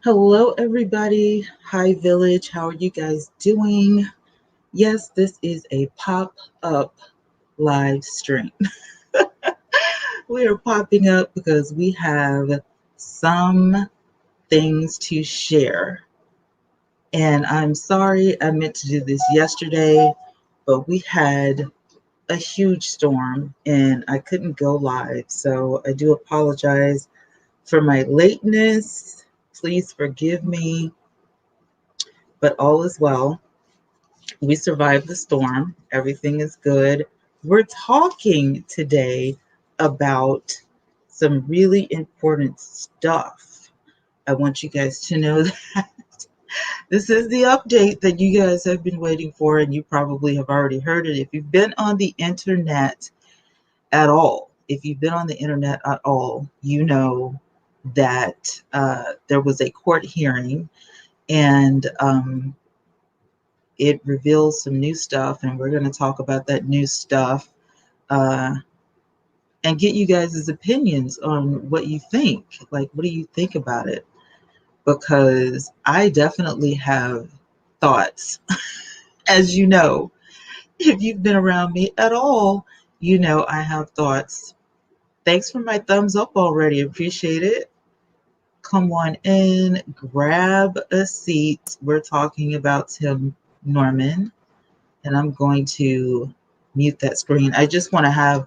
Hello, everybody. Hi, Village. How are you guys doing? Yes, this is a pop up live stream. We are popping up because we have some things to share. And I'm sorry I meant to do this yesterday, but we had a huge storm and I couldn't go live. So I do apologize for my lateness. Please forgive me, but all is well. We survived the storm. Everything is good. We're talking today about some really important stuff. I want you guys to know that this is the update that you guys have been waiting for, and you probably have already heard it. If you've been on the internet at all, if you've been on the internet at all, you know that there was a court hearing and it reveals some new stuff, and we're going to talk about that new stuff uh, and get you guys' opinions on what you think. Like, what do you think about it? Because I definitely have thoughts. As you know, if you've been around me at all, you know I have thoughts. Thanks for my thumbs up already. Appreciate it. Come on in, grab a seat. We're talking about Tim Norman, and I'm going to mute that screen. I just want to have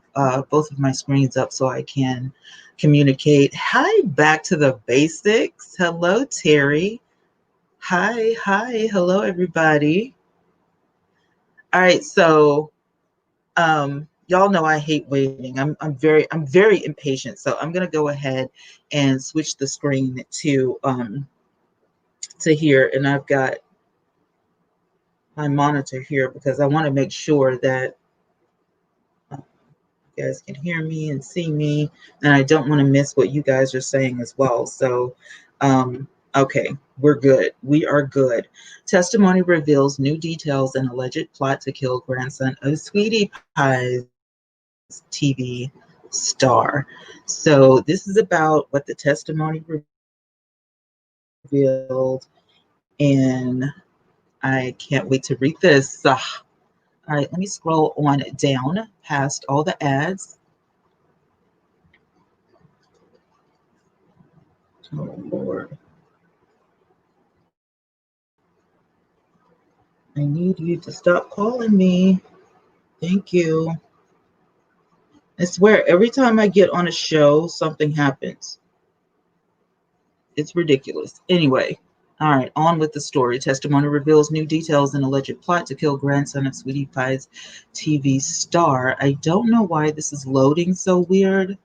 both of my screens up so I can communicate. Hi, back to the basics. Hello, Terry. Hi. Hello, everybody. All right, so y'all know I hate waiting. I'm very impatient. So I'm gonna go ahead and switch the screen to here, and I've got my monitor here because I want to make sure that you guys can hear me and see me, and I don't want to miss what you guys are saying as well. So, okay, we're good. We are good. Testimony reveals new details in alleged plot to kill grandson of Sweetie Pie's TV star. So, this is about what the testimony revealed, and I can't wait to read this. All right, let me scroll on down past all the ads. Oh, Lord. I need you to stop calling me. Thank you. I swear, every time I get on a show, something happens. It's ridiculous. Anyway, all right, on with the story. Testimony reveals new details in alleged plot to kill grandson of Sweetie Pie's TV star. I don't know why this is loading so weird.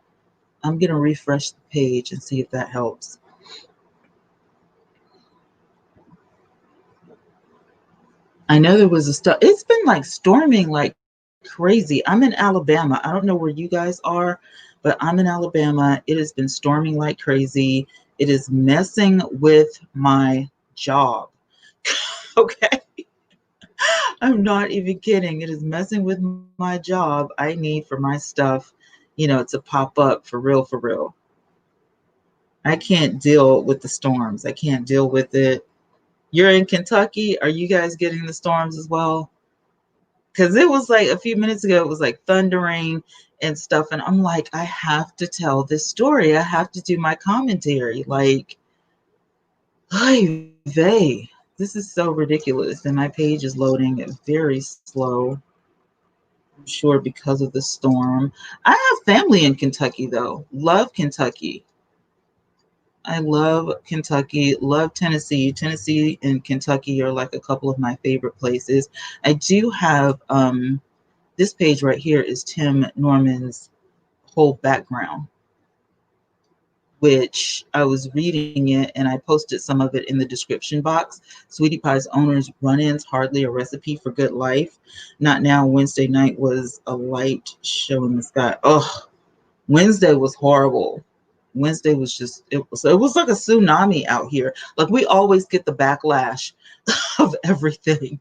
I'm going to refresh the page and see if that helps. I know there was a stuff. It's been like storming like crazy. I'm in Alabama. I don't know where you guys are, but I'm in Alabama. It has been storming like crazy. It is messing with my job. Okay. I'm not even kidding. It is messing with my job. I need for my stuff, to pop up for real, for real. I can't deal with the storms. I can't deal with it. You're in Kentucky. Are you guys getting the storms as well? Because it was like a few minutes ago, it was like thundering and stuff. And I'm like, I have to tell this story. I have to do my commentary. Like, ay vey. This is so ridiculous. And my page is loading very slow. I'm sure because of the storm. I have family in Kentucky, though. Love Kentucky. I love Kentucky, love Tennessee. Tennessee and Kentucky are like a couple of my favorite places. I do have this page right here is Tim Norman's whole background, which I was reading it and I posted some of it in the description box. Sweetie Pie's owners run-ins, hardly a recipe for good life. Not now. Wednesday night was a light show in the sky. Oh, Wednesday was horrible. Wednesday was just it was like a tsunami out here. Like we always get the backlash of everything.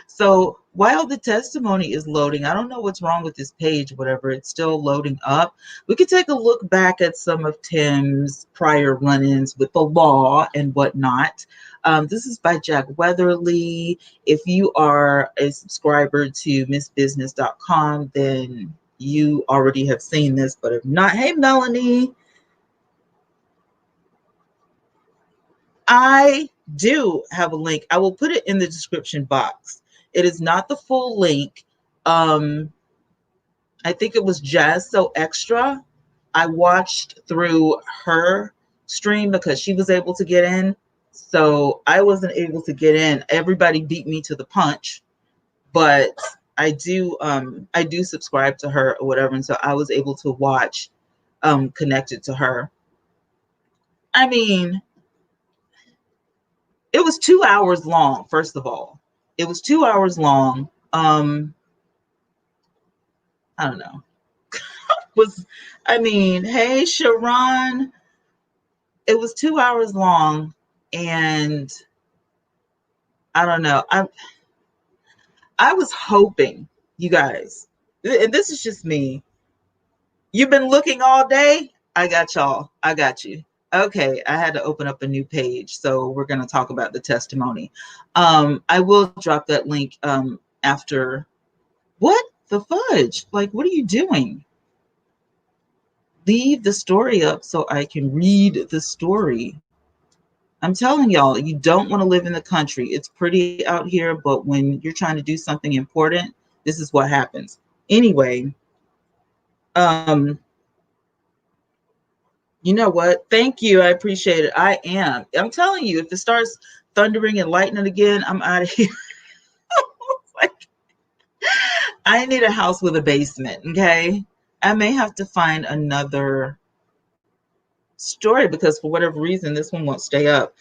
So while the testimony is loading, I don't know what's wrong with this page, whatever, it's still loading up. We could take a look back at some of Tim's prior run-ins with the law and whatnot. This is by Jack Weatherly. If you are a subscriber to missbusiness.com, then you already have seen this, but if not, hey, Melanie, I do have a link. I will put it in the description box. It is not the full link. I think it was Jazz So Extra. I watched through her stream because she was able to get in. So I wasn't able to get in. Everybody beat me to the punch, but I do subscribe to her or whatever. And so I was able to watch connected to her. I mean, it was 2 hours long, first of all. It was 2 hours long. I don't know. Hey, Sharon. It was 2 hours long, and I don't know. I was hoping, you guys, and this is just me. You've been looking all day? I got y'all. I got you. Okay, I had to open up a new page, so we're going to talk about the testimony. I will drop that link after. What the fudge? Like, what are you doing? Leave the story up so I can read the story. I'm telling y'all, you don't want to live in the country. It's pretty out here, but when you're trying to do something important, this is what happens. Anyway, you know what? Thank you. I appreciate it. I'm telling you, if it starts thundering and lightning again, I'm out of here. Like, I need a house with a basement, okay? I may have to find another story because for whatever reason, this one won't stay up.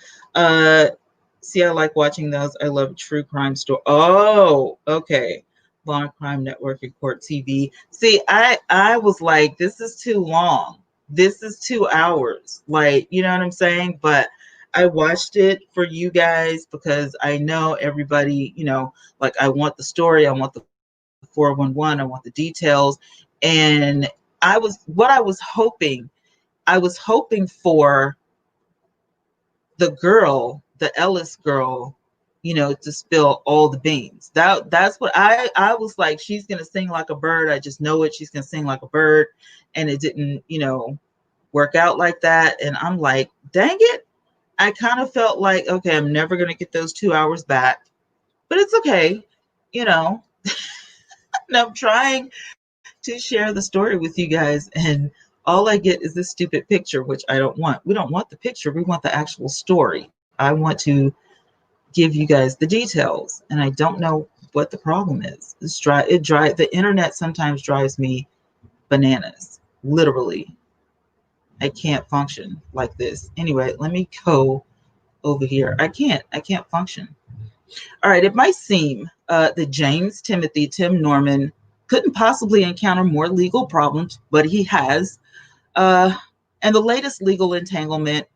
See, I like watching those. I love true crime story. Oh, okay. Law and Crime Network and Court TV. See, I was like, this is too long. This is 2 hours. Like, you know what I'm saying? But I watched it for you guys because I know everybody, like I want the story, I want the 411, I want the details. And I was hoping for the girl, the Ellis girl, to spill all the beans. That's what I was like, she's gonna sing like a bird. I just know it. She's gonna sing like a bird. And it didn't, work out like that. And I'm like, dang it. I kind of felt like, okay, I'm never gonna get those 2 hours back. But it's okay, and I'm trying to share the story with you guys, and all I get is this stupid picture, which I don't want. We don't want the picture. We want the actual story. I want to give you guys the details, and I don't know what the problem is. The internet sometimes drives me bananas. Literally, I can't function like this. Anyway, let me go over here. I can't function. All right, it might seem that James Timothy Tim Norman couldn't possibly encounter more legal problems, but he has. And the latest legal entanglement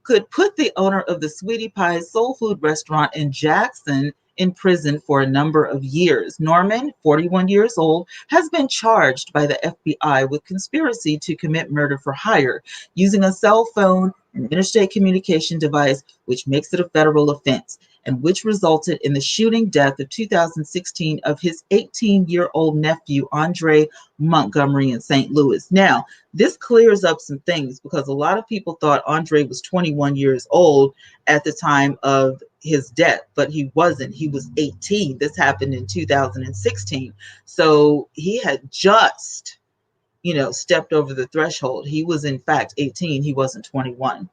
could put the owner of the Sweetie Pie soul food restaurant in Jackson in prison for a number of years. Norman, 41 years old, has been charged by the FBI with conspiracy to commit murder for hire using a cell phone and interstate communication device, which makes it a federal offense, and which resulted in the shooting death of 2016 of his 18-year-old nephew, Andre Montgomery, in St. Louis. Now, this clears up some things because a lot of people thought Andre was 21 years old at the time of his death, but he wasn't. He was 18. This happened in 2016. So he had just stepped over the threshold. He was in fact 18. He wasn't 21.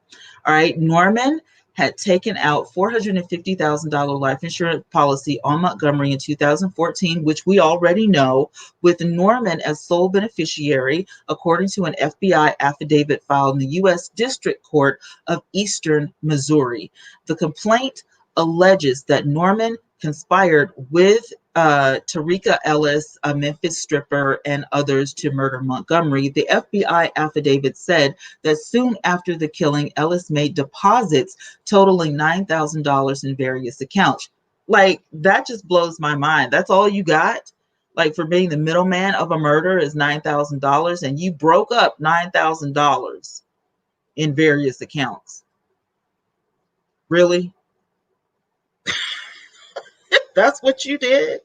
All right. Norman had taken out $450,000 life insurance policy on Montgomery in 2014, which we already know, with Norman as sole beneficiary, according to an FBI affidavit filed in the U.S. District Court of Eastern Missouri. The complaint alleges that Norman conspired with Tarika Ellis, a Memphis stripper, and others to murder Montgomery. The FBI affidavit said that soon after the killing, Ellis made deposits totaling $9,000 in various accounts. Like, that just blows my mind. That's all you got? Like, for being the middleman of a murder is $9,000, and you broke up $9,000 in various accounts. Really? That's what you did?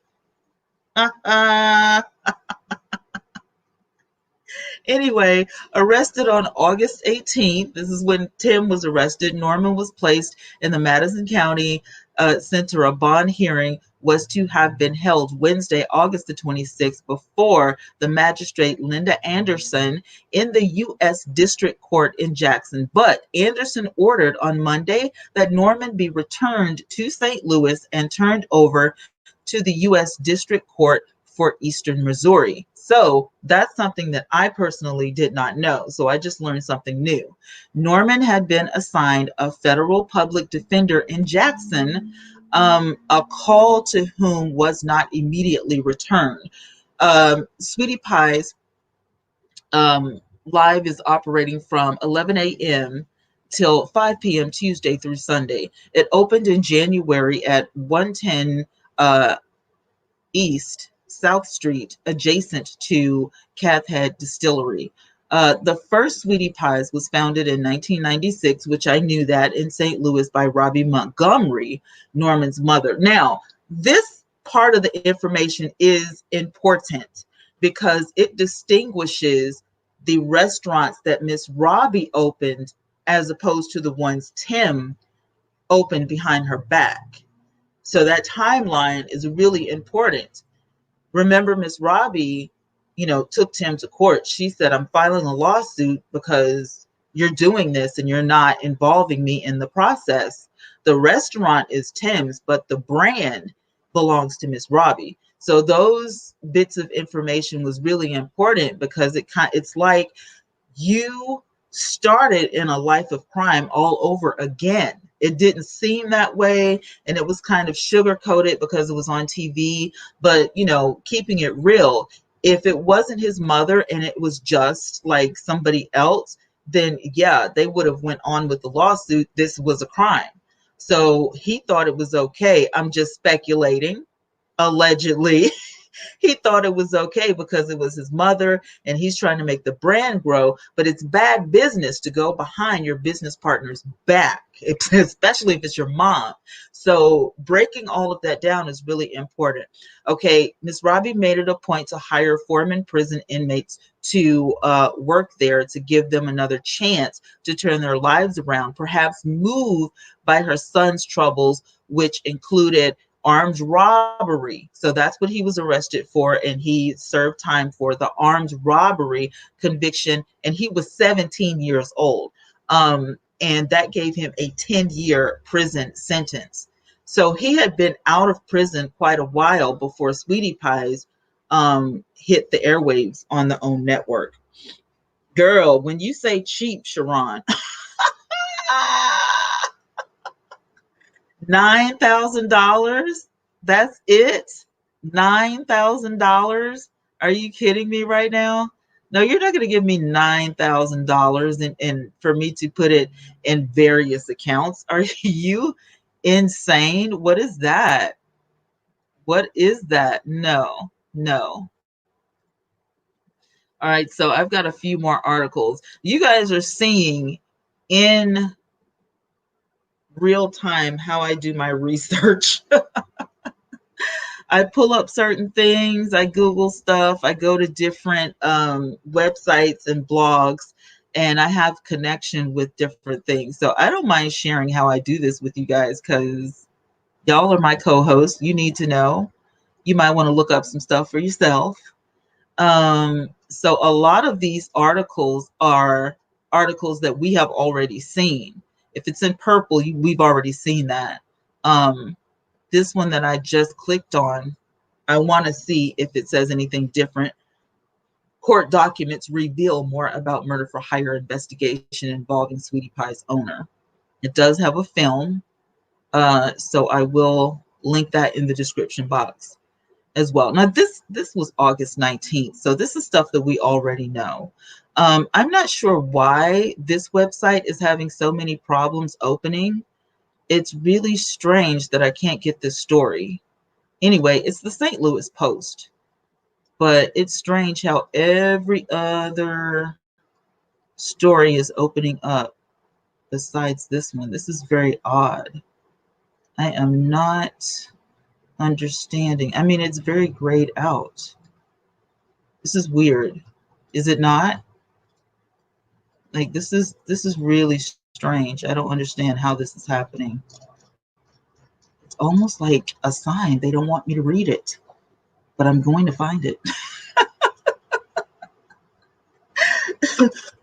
Anyway, arrested on August 18th. This is when Tim was arrested. Norman was placed in the Madison County Center. A bond hearing was to have been held Wednesday, August the 26th, before the magistrate Linda Anderson in the U.S. District Court in Jackson. But Anderson ordered on Monday that Norman be returned to St. Louis and turned over to the U.S. District Court for Eastern Missouri. So that's something that I personally did not know. So I just learned something new. Norman had been assigned a federal public defender in Jackson, a call to whom was not immediately returned. Sweetie Pie's live is operating from 11 a.m. till 5 p.m. Tuesday through Sunday. It opened in January at 110 East South Street, adjacent to Calf Head Distillery. The first Sweetie Pies was founded in 1996, which I knew that, in St. Louis by Robbie Montgomery, Norman's mother. Now, this part of the information is important because it distinguishes the restaurants that Miss Robbie opened as opposed to the ones Tim opened behind her back. So that timeline is really important. Remember, Miss Robbie, took Tim to court. She said, I'm filing a lawsuit because you're doing this and you're not involving me in the process. The restaurant is Tim's, but the brand belongs to Miss Robbie. So those bits of information was really important because it's like you started in a life of crime all over again. It didn't seem that way, and it was kind of sugar coated because it was on TV. But keeping it real, if it wasn't his mother and it was just like somebody else, then yeah, they would have went on with the lawsuit. This was a crime, so he thought it was okay. I'm just speculating, allegedly. He thought it was okay because it was his mother and he's trying to make the brand grow, but it's bad business to go behind your business partner's back, especially if it's your mom. So breaking all of that down is really important. Okay, Miss Robbie made it a point to hire former prison inmates to work there to give them another chance to turn their lives around, perhaps moved by her son's troubles, which included armed robbery. So that's what he was arrested for, and he served time for the armed robbery conviction, and he was 17 years old. And that gave him a 10-year prison sentence. So he had been out of prison quite a while before Sweetie Pies hit the airwaves on the OWN network. Girl, when you say cheap, Sharon, $9,000? That's it? $9,000? Are you kidding me right now? No, you're not going to give me $9,000 and for me to put it in various accounts. Are you insane? What is that? What is that? No, no. All right, so I've got a few more articles. You guys are seeing in real time how I do my research. I pull up certain things, I Google stuff, I go to different websites and blogs, and I have connection with different things. So I don't mind sharing how I do this with you guys because y'all are my co-hosts. You need to know. You might want to look up some stuff for yourself. So a lot of these articles are articles that we have already seen. If it's in purple, we've already seen that. This one that I just clicked on, I want to see if it says anything different. Court documents reveal more about murder for hire investigation involving Sweetie Pie's owner. It does have a film, so I will link that in the description box as well. Now, this was August 19th, so this is stuff that we already know. I'm not sure why this website is having so many problems opening. It's really strange that I can't get this story. Anyway, it's the St. Louis Post, but it's strange how every other story is opening up besides this one. This is very odd. I am not understanding. I mean, it's very grayed out. This is weird. Is it not? Like this is really strange. I don't understand how this is happening. It's almost like a sign they don't want me to read it, but I'm going to find it.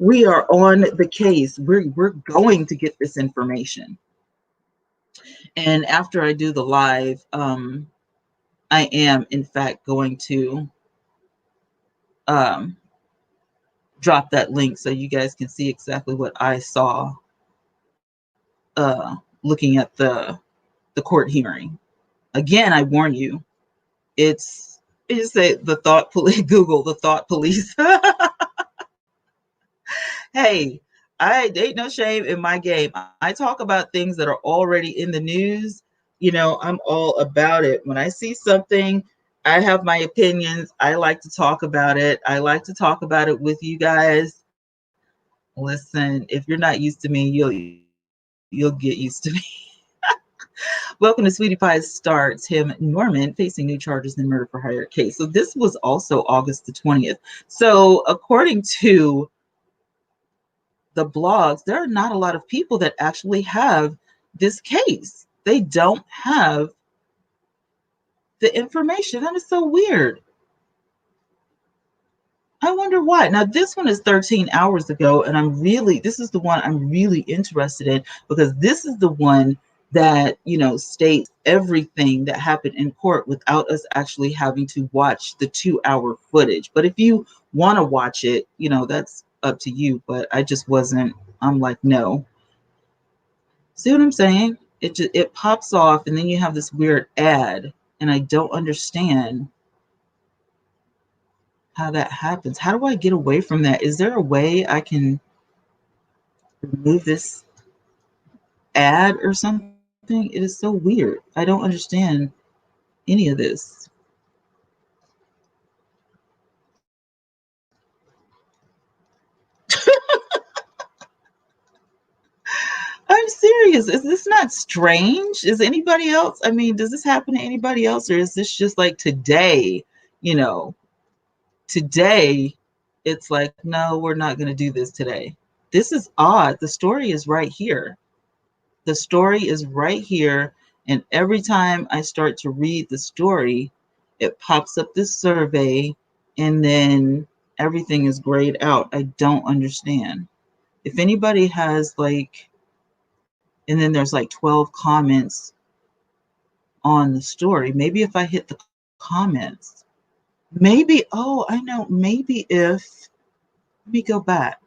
We are on the case. We're going to get this information. And after I do the live, I am in fact going to um, drop that link so you guys can see exactly what I saw looking at the court hearing. Again, I warn you, it's the thought police. Google the thought police. Hey, I ain't no shame in my game. I talk about things that are already in the news. I'm all about it. When I see something, I have my opinions. I like to talk about it. I like to talk about it with you guys. Listen, if you're not used to me, you'll get used to me. Welcome to Sweetie Pie Star. Tim Norman facing new charges in murder for hire case. So this was also August the 20th. So according to the blogs, there are not a lot of people that actually have this case. They don't have the information. That is so weird. I wonder why. Now, this one is 13 hours ago, and this is the one I'm really interested in because this is the one that, states everything that happened in court without us actually having to watch the 2-hour footage. But if you want to watch it, that's up to you. But I'm like, no. See what I'm saying? It pops off, and then you have this weird ad, and I don't understand how that happens. How do I get away from that? Is there a way I can remove this ad or something? It is so weird. I don't understand any of this. I'm serious. Is this not strange? Is anybody else? I mean, does this happen to anybody else, or is this just like today? You know, today it's like, no, we're not going to do this today. This is odd. The story is right here. The story is right here. And every time I start to read the story, it pops up this survey and then everything is grayed out. I don't understand. If anybody has and then there's 12 comments on the story. Maybe if I hit the comments, I know, let me go back.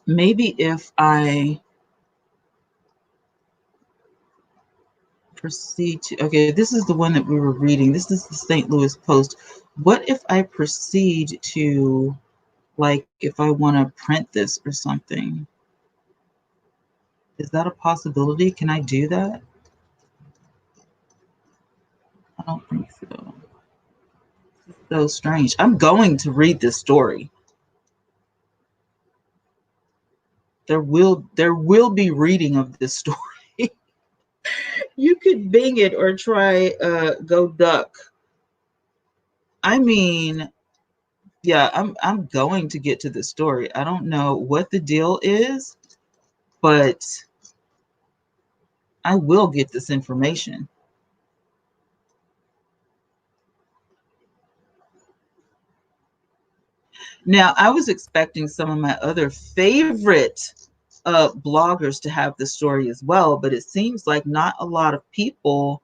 Maybe if I proceed to, okay, this is the one that we were reading. This is the St. Louis Post. What if I proceed to, if I want to print this or something? Is that a possibility? Can I do that? I don't think so. It's so strange. I'm going to read this story. There will be reading of this story. You could Bing it or try Go Duck. I mean, yeah, I'm going to get to the story. I don't know what the deal is, but I will get this information. Now, I was expecting some of my other favorite bloggers to have the story as well, but it seems like not a lot of people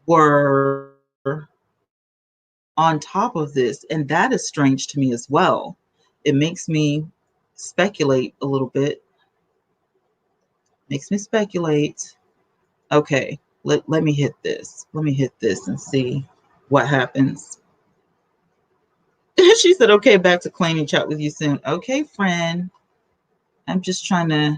were on top of this, and that is strange to me as well. It makes me speculate a little bit. Makes me speculate. Okay, let me hit this. Let me hit this and see what happens. She said, okay, back to cleaning. Chat with you soon. Okay, friend. I'm just trying to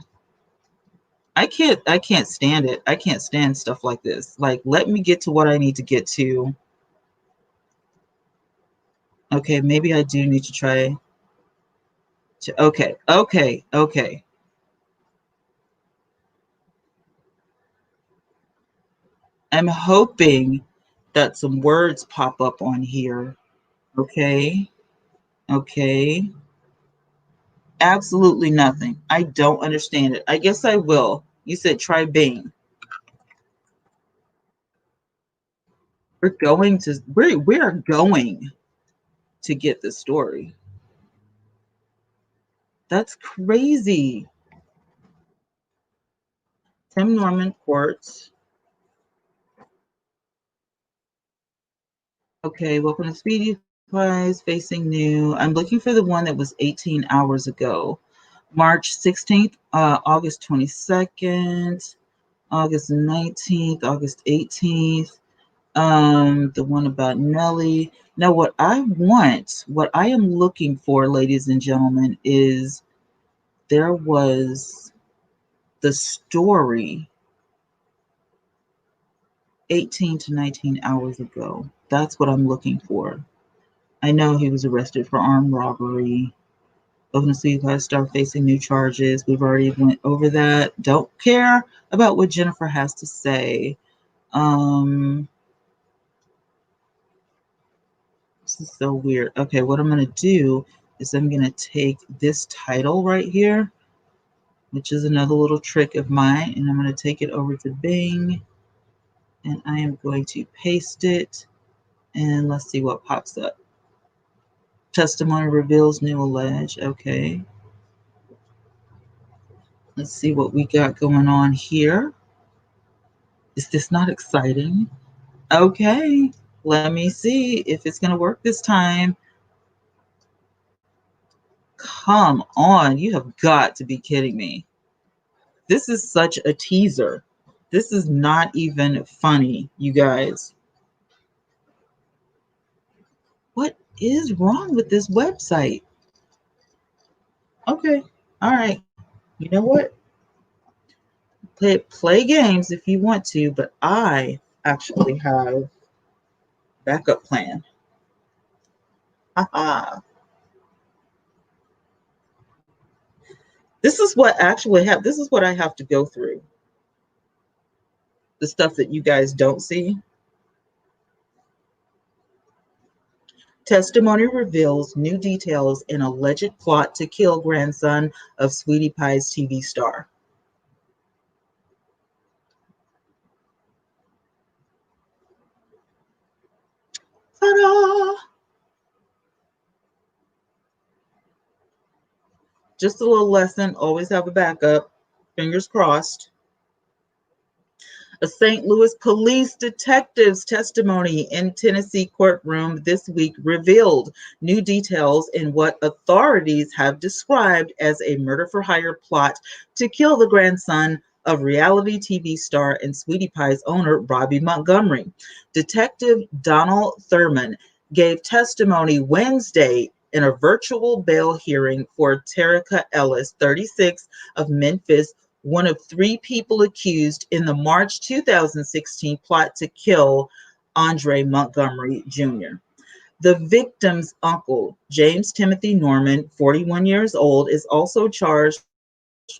I can't stand it. I can't stand stuff like this. Like, let me get to what I need to get to. Okay, maybe I do need to try to, okay. I'm hoping that some words pop up on here. Okay. Okay. Absolutely nothing. I don't understand it. I guess I will. You said try Bing. We are going to get the story. That's crazy. Tim Norman Courts. Okay, welcome to Speedy Pies, Facing New. I'm looking for the one that was 18 hours ago. March 16th, August 22nd, August 19th, August 18th. The one about Nelly. Now, what I am looking for, ladies and gentlemen, is there was the story 18 to 19 hours ago. That's what I'm looking for. I know he was arrested for armed robbery. Oakland City Class start facing new charges. We've already went over that. Don't care about what Jennifer has to say. This is so weird. Okay, what I'm going to do is I'm going to take this title right here, which is another little trick of mine, and I'm going to take it over to Bing, and I am going to paste it, and let's see what pops up. Testimony reveals new alleged. Okay. Let's see what we got going on here. Is this not exciting? Okay. Let me see if it's going to work this time. Come on. You have got to be kidding me. This is such a teaser. This is not even funny, you guys. What is wrong with this website? Okay. All right. You know what? Play games if you want to, but I actually have backup plan. Haha. This is what actually this is what I have to go through. The stuff that you guys don't see. Testimony reveals new details in alleged plot to kill grandson of Sweetie Pie's TV star. Ta-da! Just a little lesson. Always have a backup. Fingers crossed. A St. Louis police detective's testimony in Tennessee courtroom this week revealed new details in what authorities have described as a murder-for-hire plot to kill the grandson of reality TV star and Sweetie Pie's owner, Robbie Montgomery. Detective Donald Thurman gave testimony Wednesday in a virtual bail hearing for Terica Ellis, 36, of Memphis, one of three people accused in the March 2016 plot to kill Andre Montgomery Jr. The victim's uncle, James Timothy Norman, 41 years old, is also charged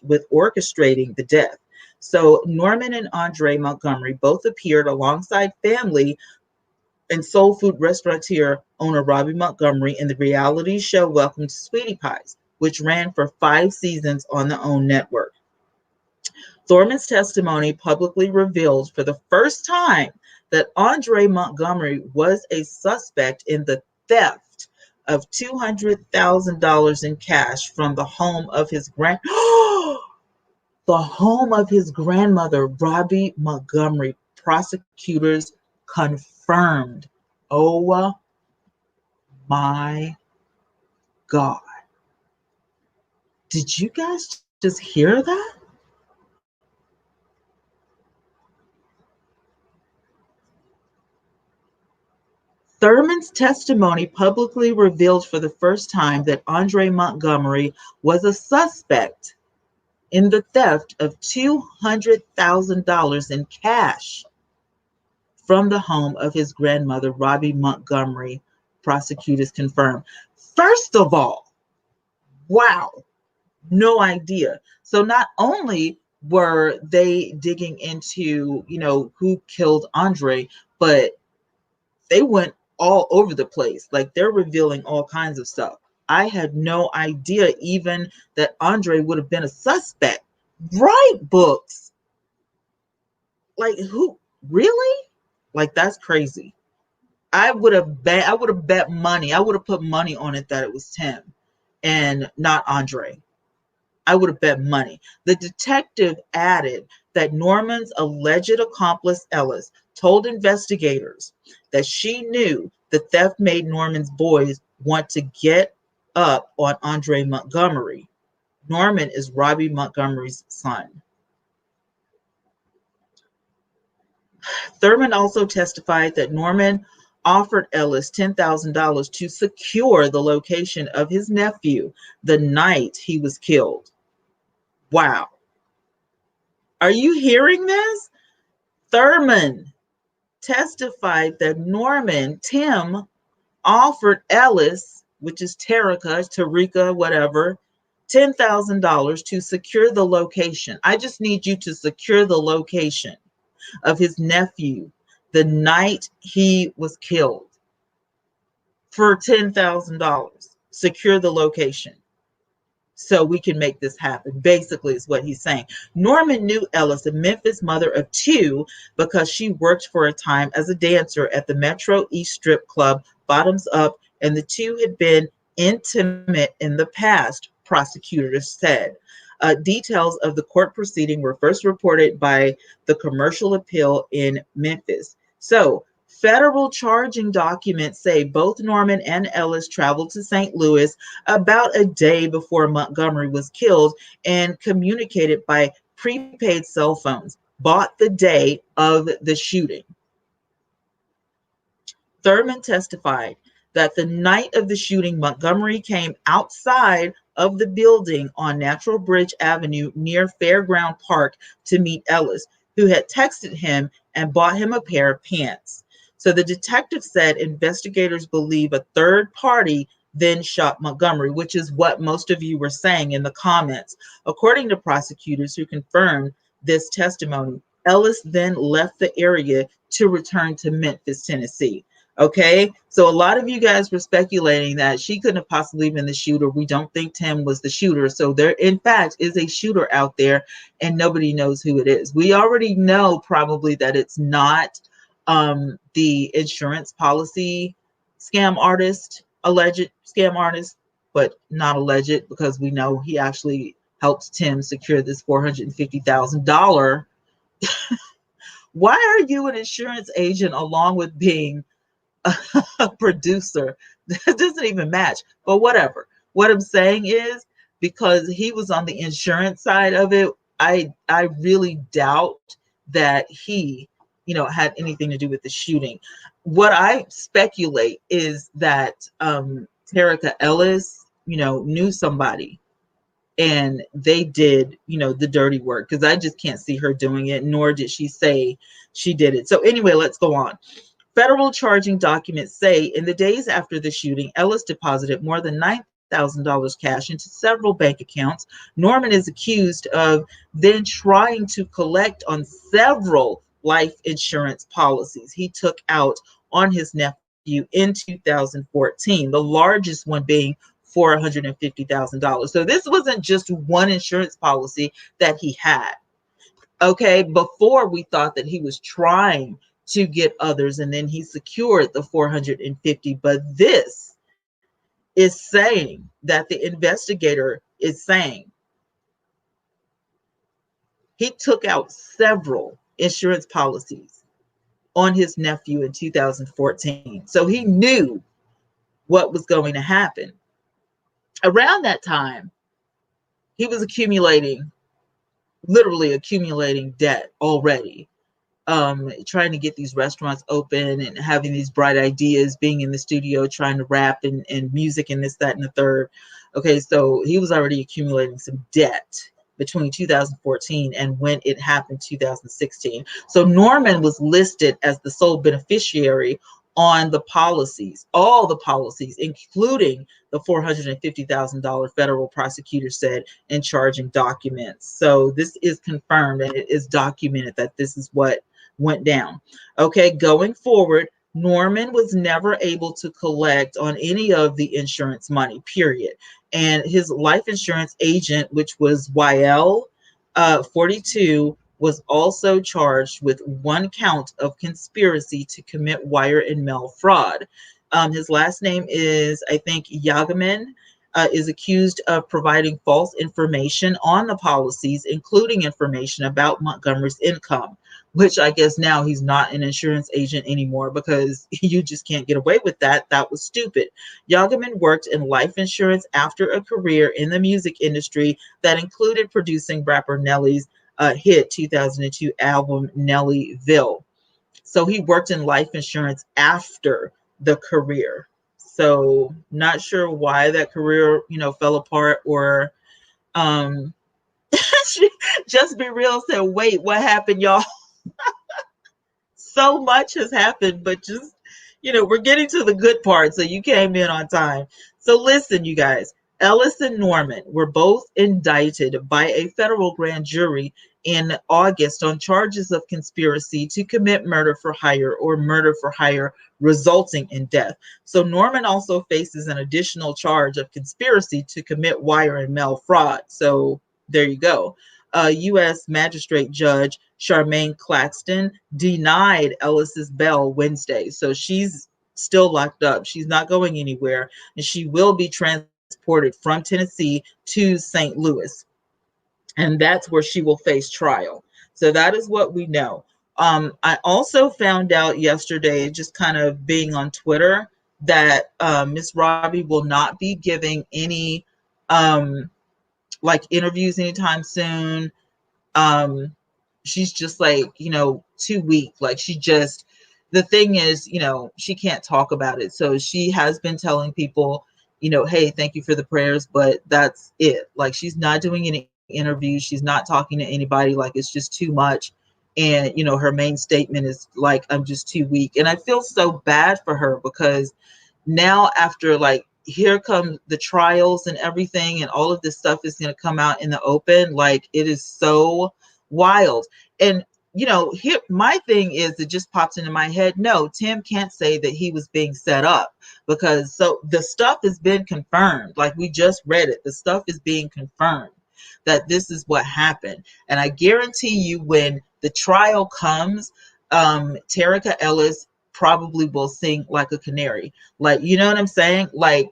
with orchestrating the death. So Norman and Andre Montgomery both appeared alongside family and soul food restaurateur owner Robbie Montgomery in the reality show Welcome to Sweetie Pies, which ran for 5 seasons on the OWN network. Thurman's testimony publicly revealed for the first time that Andre Montgomery was a suspect in the theft of $200,000 in cash from the home of his the home of his grandmother, Robbie Montgomery. Prosecutors confirmed. Oh my God. Did you guys just hear that? Thurman's testimony publicly revealed for the first time that Andre Montgomery was a suspect in the theft of $200,000 in cash from the home of his grandmother, Robbie Montgomery, prosecutors confirmed. First of all, wow, no idea. So not only were they digging into, who killed Andre, but they went all over the place. Like, they're revealing all kinds of stuff. I had no idea even that Andre would have been a suspect. Write books. Like, who really? Like, that's crazy. I would have bet money. I would have put money on it that it was Tim and not Andre. I would have bet money. The detective added that Norman's alleged accomplice, Ellis, told investigators that she knew the theft made Norman's boys want to get up on Andre Montgomery. Norman is Robbie Montgomery's son. Thurman also testified that Norman offered Ellis $10,000 to secure the location of his nephew the night he was killed. Wow. Are you hearing this? Thurman testified that Tim, offered Ellis, which is Tarika, whatever, $10,000 to secure the location. I just need you to secure the location of his nephew the night he was killed for $10,000. Secure the location so we can make this happen, basically, is what he's saying. Norman knew Ellis, a Memphis mother of two, because she worked for a time as a dancer at the Metro East Strip Club, Bottoms Up, and the two had been intimate in the past, prosecutors said. Details of the court proceeding were first reported by the Commercial Appeal in Memphis. So, federal charging documents say both Norman and Ellis traveled to St. Louis about a day before Montgomery was killed and communicated by prepaid cell phones, bought the day of the shooting. Thurman testified that the night of the shooting, Montgomery came outside of the building on Natural Bridge Avenue near Fairground Park to meet Ellis, who had texted him and bought him a pair of pants. So the detective said investigators believe a third party then shot Montgomery, which is what most of you were saying in the comments. According to prosecutors who confirmed this testimony, Ellis then left the area to return to Memphis, Tennessee. Okay, so a lot of you guys were speculating that she couldn't have possibly been the shooter. We don't think Tim was the shooter. So there, in fact, is a shooter out there and nobody knows who it is. We already know probably that it's not the insurance policy scam artist, alleged scam artist, but not alleged because we know he actually helped Tim secure this $450,000. Why are you an insurance agent along with being a producer? That doesn't even match, but whatever. What I'm saying is, because he was on the insurance side of it, I really doubt that he, had anything to do with the shooting. What I speculate is that Tarika Ellis, knew somebody and they did, the dirty work, because I just can't see her doing it, nor did she say she did it. So anyway, let's go on. Federal charging documents say in the days after the shooting, Ellis deposited more than $9,000 cash into several bank accounts. Norman is accused of then trying to collect on several life insurance policies he took out on his nephew in 2014, the largest one being $450,000. So this wasn't just one insurance policy that he had. Okay, before we thought that he was trying to get others and then he secured the 450, but this is saying that the investigator is saying he took out several insurance policies on his nephew in 2014. So he knew what was going to happen. Around that time, he was literally accumulating debt already. Trying to get these restaurants open and having these bright ideas, being in the studio, trying to rap and music and this, that, and the third. Okay, so he was already accumulating some debt between 2014 and when it happened, 2016. So Norman was listed as the sole beneficiary on the policies, all the policies, including the $450,000 federal prosecutor said in charging documents. So this is confirmed and it is documented that this is what went down. Okay, going forward, Norman was never able to collect on any of the insurance money, period. And his life insurance agent, which was YL 42, was also charged with one count of conspiracy to commit wire and mail fraud. His last name is, I think, Yagaman. Is accused of providing false information on the policies, including information about Montgomery's income, which I guess now he's not an insurance agent anymore because you just can't get away with that. That was stupid. Yagaman worked in life insurance after a career in the music industry that included producing rapper Nelly's hit 2002 album Nellyville. So he worked in life insurance after the career. So not sure why that career, fell apart or um just be real said, wait, what happened, y'all? So much has happened, but just, we're getting to the good part. So you came in on time. So listen, you guys, Ellis and Norman were both indicted by a federal grand jury in August on charges of conspiracy to commit murder for hire or murder for hire resulting in death. So Norman also faces an additional charge of conspiracy to commit wire and mail fraud. So there you go. U.S. Magistrate Judge Charmaine Claxton denied Ellis's bail Wednesday. So she's still locked up. She's not going anywhere. And she will be transported from Tennessee to St. Louis. And that's where she will face trial. So that is what we know. I also found out yesterday, just kind of being on Twitter, that Miss Robbie will not be giving any interviews anytime soon. She's just too weak. The thing is, she can't talk about it. So she has been telling people, hey, thank you for the prayers, but that's it. She's not doing any interviews. She's not talking to anybody. It's just too much. And, her main statement is I'm just too weak. And I feel so bad for her because now after here come the trials and everything, and all of this stuff is going to come out in the open. It is so wild. And here my thing is, it just pops into my head, no, Tim can't say that he was being set up, because so the stuff has been confirmed. We just read it, the stuff is being confirmed that this is what happened. And I guarantee you, when the trial comes, Terica Ellis probably will sing like a canary. You know what I'm saying?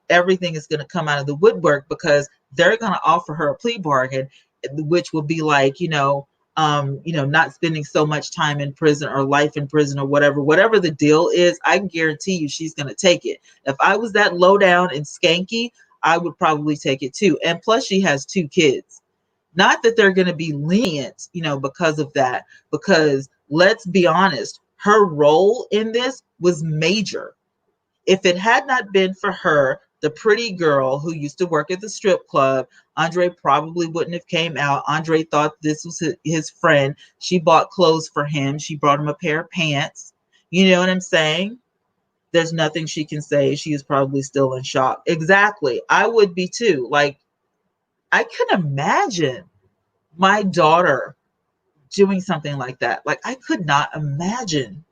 Everything is going to come out of the woodwork, because they're going to offer her a plea bargain, which will be not spending so much time in prison or life in prison or whatever the deal is. I can guarantee you she's going to take it. If I was that low down and skanky, I would probably take it too. And plus she has 2 kids. Not that they're going to be lenient, because of that, because let's be honest, her role in this was major. If it had not been for her, the pretty girl who used to work at the strip club, Andre probably wouldn't have came out. Andre thought this was his friend. She bought clothes for him. She brought him a pair of pants. You know what I'm saying? There's nothing she can say. She is probably still in shock. Exactly. I would be too. I can imagine my daughter doing something like that. I could not imagine.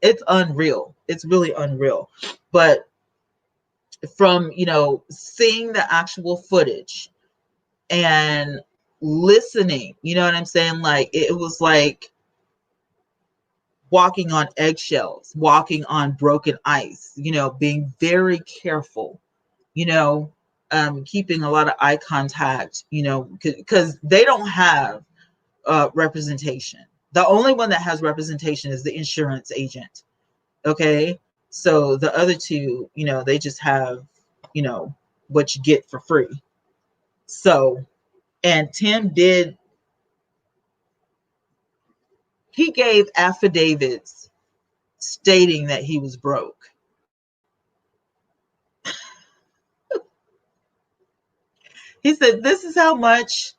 It's unreal. It's really unreal. But from, seeing the actual footage and listening, you know what I'm saying? It was like walking on eggshells, walking on broken ice, being very careful, keeping a lot of eye contact, because they don't have representation. The only one that has representation is the insurance agent. Okay. So the other 2, they just have, what you get for free. So, and Tim he gave affidavits stating that he was broke. He said, this is how much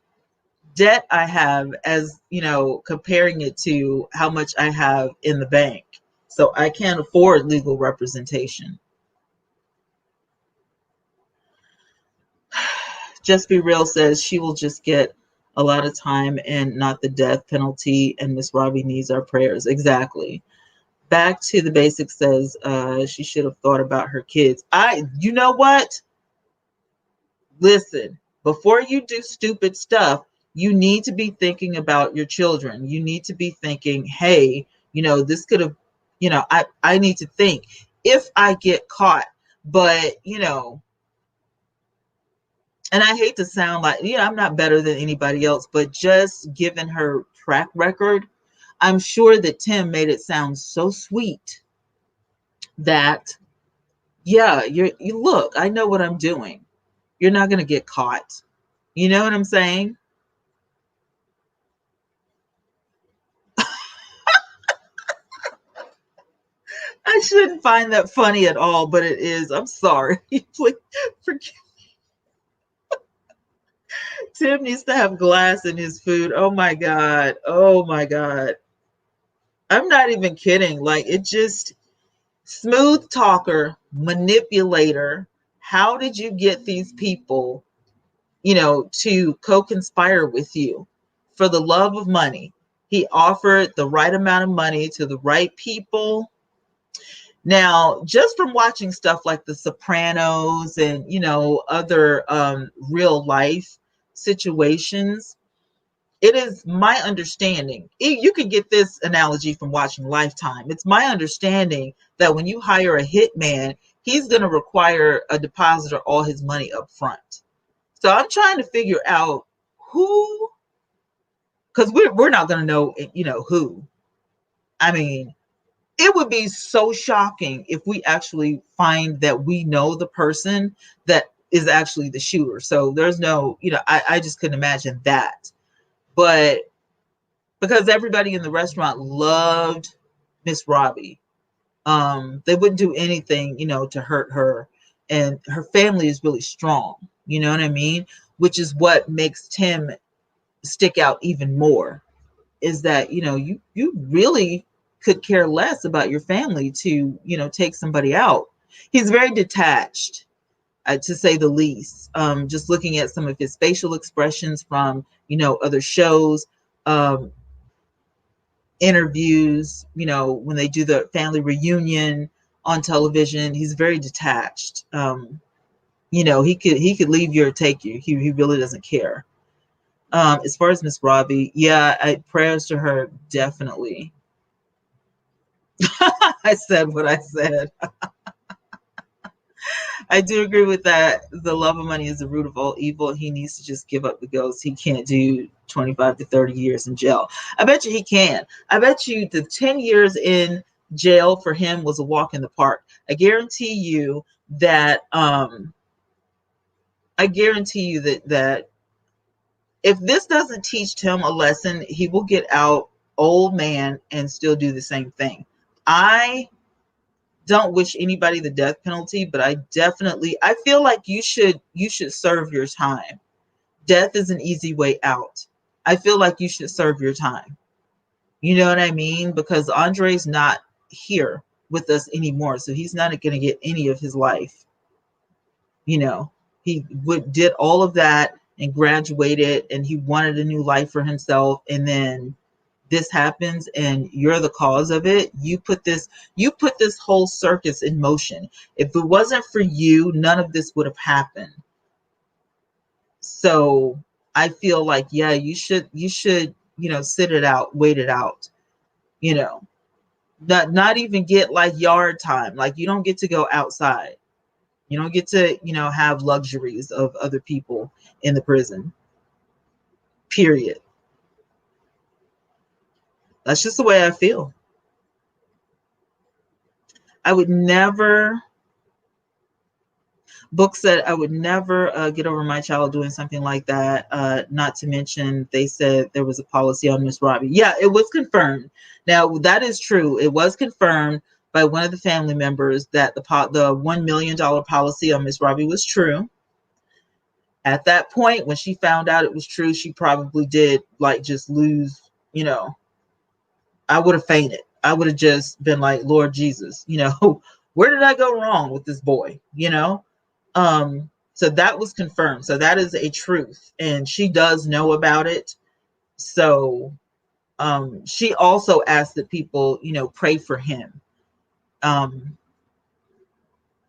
debt I have, as you know, comparing it to how much I have in the bank. So I can't afford legal representation. Just Be Real says she will just get a lot of time and not the death penalty, and Miss Robbie needs our prayers. Exactly. Back to the Basics says she should have thought about her kids. You know what? Listen, before you do stupid stuff, you need to be thinking about your children. You need to be thinking, hey, this could have, I need to think if I get caught. But, and I hate to sound like, I'm not better than anybody else, but just given her track record, I'm sure that Tim made it sound so sweet that, yeah, you look, I know what I'm doing. You're not going to get caught. You know what I'm saying? I shouldn't find that funny at all, but it is. I'm sorry. Please forgive. Tim needs to have glass in his food. Oh my God. Oh my God. I'm not even kidding. Like, it just, smooth talker, manipulator. How did you get these people, to co-conspire with you for the love of money? He offered the right amount of money to the right people. Now, just from watching stuff like The Sopranos and, other real life situations, it is my understanding. You can get this analogy from watching Lifetime. It's my understanding that when you hire a hitman, he's going to require a deposit of all his money up front. So I'm trying to figure out who, because we're not going to know, who. I mean, it would be so shocking if we actually find that we know the person that is actually the shooter. So there's no, I just couldn't imagine that. But because everybody in the restaurant loved Miss Robbie, they wouldn't do anything, to hurt her. And her family is really strong. You know what I mean? Which is what makes Tim stick out even more. Is that, you really could care less about your family to, take somebody out. He's very detached, to say the least. Just looking at some of his facial expressions from, other shows, interviews, when they do the family reunion on television, he's very detached. He could leave you or take you. He really doesn't care. As far as Miss Robbie, yeah, prayers to her, definitely. I said what I said. I do agree with that. The love of money is the root of all evil. He needs to just give up the ghost. He can't do 25 to 30 years in jail. I bet you he can. I bet you the 10 years in jail for him was a walk in the park. I guarantee you that that if this doesn't teach him a lesson, he will get out old man and still do the same thing. I don't wish anybody the death penalty, but I feel like you should serve your time. Death is an easy way out. I feel like you should serve your time. You know what I mean? Because Andre's not here with us anymore, so he's not going to get any of his life. He did all of that and graduated, and he wanted a new life for himself, and then this happens and you're the cause of it. You put this whole circus in motion. If it wasn't for you, none of this would have happened. So I feel like, yeah, you should sit it out, wait it out, not even get like yard time. Like, you don't get to go outside. You don't get to, have luxuries of other people in the prison. Period. That's just the way I feel. I would never, Book said, I would never get over my child doing something like that. Not to mention, they said there was a policy on Miss Robbie. Yeah, it was confirmed. Now, that is true. It was confirmed by one of the family members that the $1 million policy on Miss Robbie was true. At that point, when she found out it was true, she probably did like just lose, I would have fainted. I would have just been like, Lord Jesus, where did I go wrong with this boy? So that was confirmed. So that is a truth. And she does know about it. So she also asked that people, pray for him.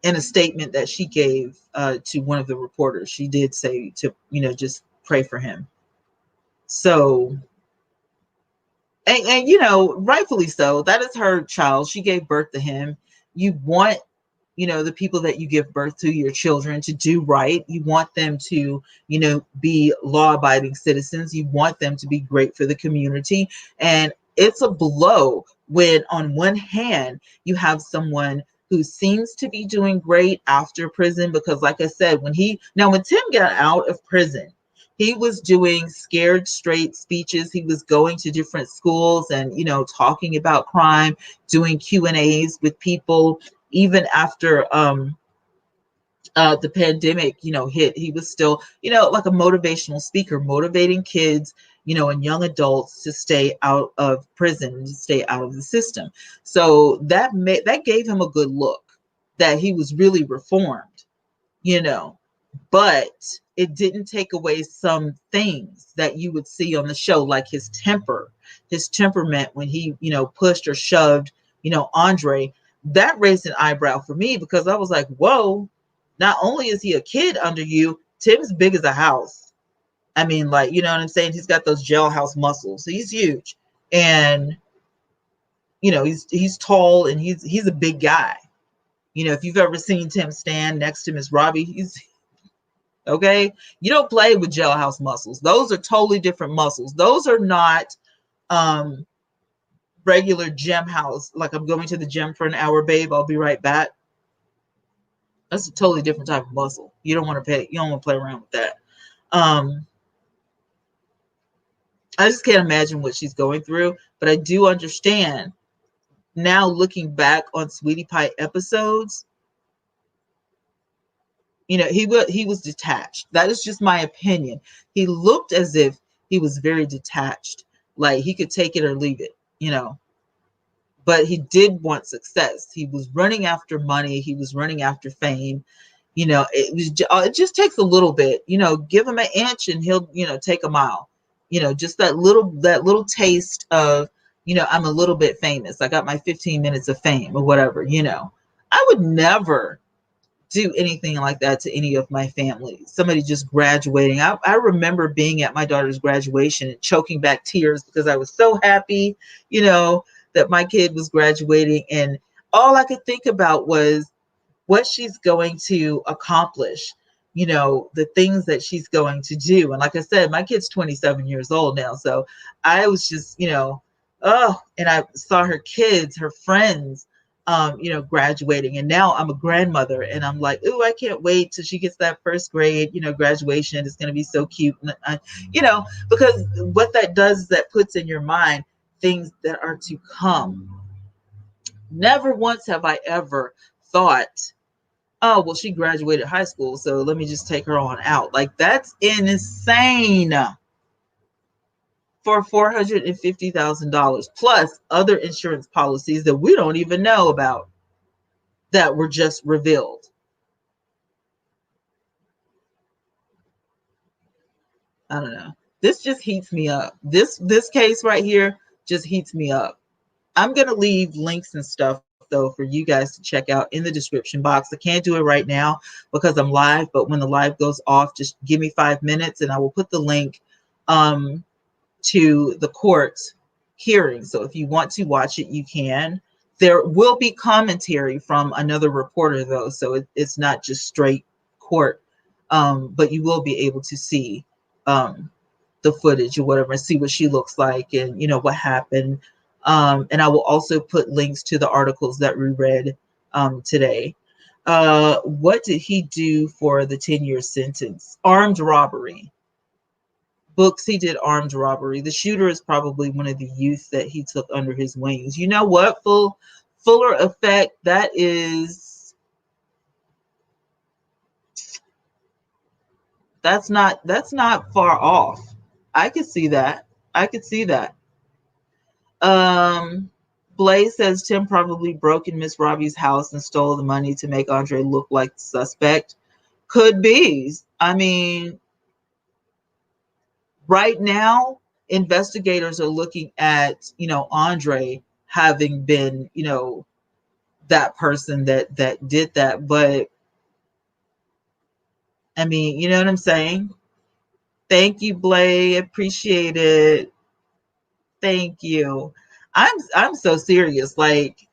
In a statement that she gave to one of the reporters, she did say to, just pray for him. So, and rightfully so, that is her child. She gave birth to him. You want, the people that you give birth to, your children, to do right. You want them to, be law-abiding citizens. You want them to be great for the community. And it's a blow when on one hand you have someone who seems to be doing great after prison, because like I said, when Tim got out of prison, he was doing scared straight speeches. He was going to different schools and, talking about crime, doing Q&As with people. Even after the pandemic, hit, he was still, like a motivational speaker, motivating kids, and young adults to stay out of prison, to stay out of the system. So that gave him a good look that he was really reformed, but it didn't take away some things that you would see on the show, like his temperament when he, pushed or shoved, Andre. That raised an eyebrow for me, because I was like, whoa, not only is he a kid under you, Tim's big as a house. I mean, like, you know what I'm saying? He's got those jailhouse muscles. He's huge. And, he's tall, and he's a big guy. If you've ever seen Tim stand next to Miss Robbie, he's okay. You don't play with jailhouse muscles. Those are totally different muscles. Those are not regular gym house. Like, I'm going to the gym for an hour, babe, I'll be right back. That's a totally different type of muscle. You don't want to play around with that. I just can't imagine what she's going through, but I do understand now, looking back on Sweetie Pie episodes, he was detached. That is just my opinion. He looked as if he was very detached, like he could take it or leave it, but he did want success. He was running after money. He was running after fame. It just takes a little bit, give him an inch and he'll, take a mile, just that little taste of, I'm a little bit famous. I got my 15 minutes of fame or whatever, I would never do anything like that to any of my family. Somebody just graduating. I remember being at my daughter's graduation and choking back tears because I was so happy, that my kid was graduating. And all I could think about was what she's going to accomplish, the things that she's going to do. And like I said, my kid's 27 years old now. So I was just, and I saw her kids, her friends, graduating. And now I'm a grandmother and I'm like, oh, I can't wait till she gets that first grade, graduation. It's going to be so cute. And because what that does is that puts in your mind things that are to come. Never once have I ever thought, oh, well, she graduated high school, so let me just take her on out. Like, that's insane. For $450,000 plus other insurance policies that we don't even know about that were just revealed. I don't know. This just heats me up. This case right here just heats me up. I'm going to leave links and stuff, though, for you guys to check out in the description box. I can't do it right now because I'm live, but when the live goes off, just give me 5 minutes and I will put the link to the court hearing. So if you want to watch it, you can. There will be commentary from another reporter, though, so it's not just straight court, but you will be able to see the footage or whatever, and see what she looks like and, what happened. And I will also put links to the articles that we read today. What did he do for the 10-year sentence? Armed robbery. Books, he did armed robbery. The shooter is probably one of the youth that he took under his wings. You know what? Fuller effect, that is That's not far off. I could see that. I could see that. Um, Blaze says Tim probably broke in Miss Robbie's house and stole the money to make Andre look like the suspect. Could be. I mean, right now, investigators are looking at, Andre having been, that person that did that. But I mean, you know what I'm saying? Thank you, Blaze. Appreciate it. Thank you. I'm so serious. Like,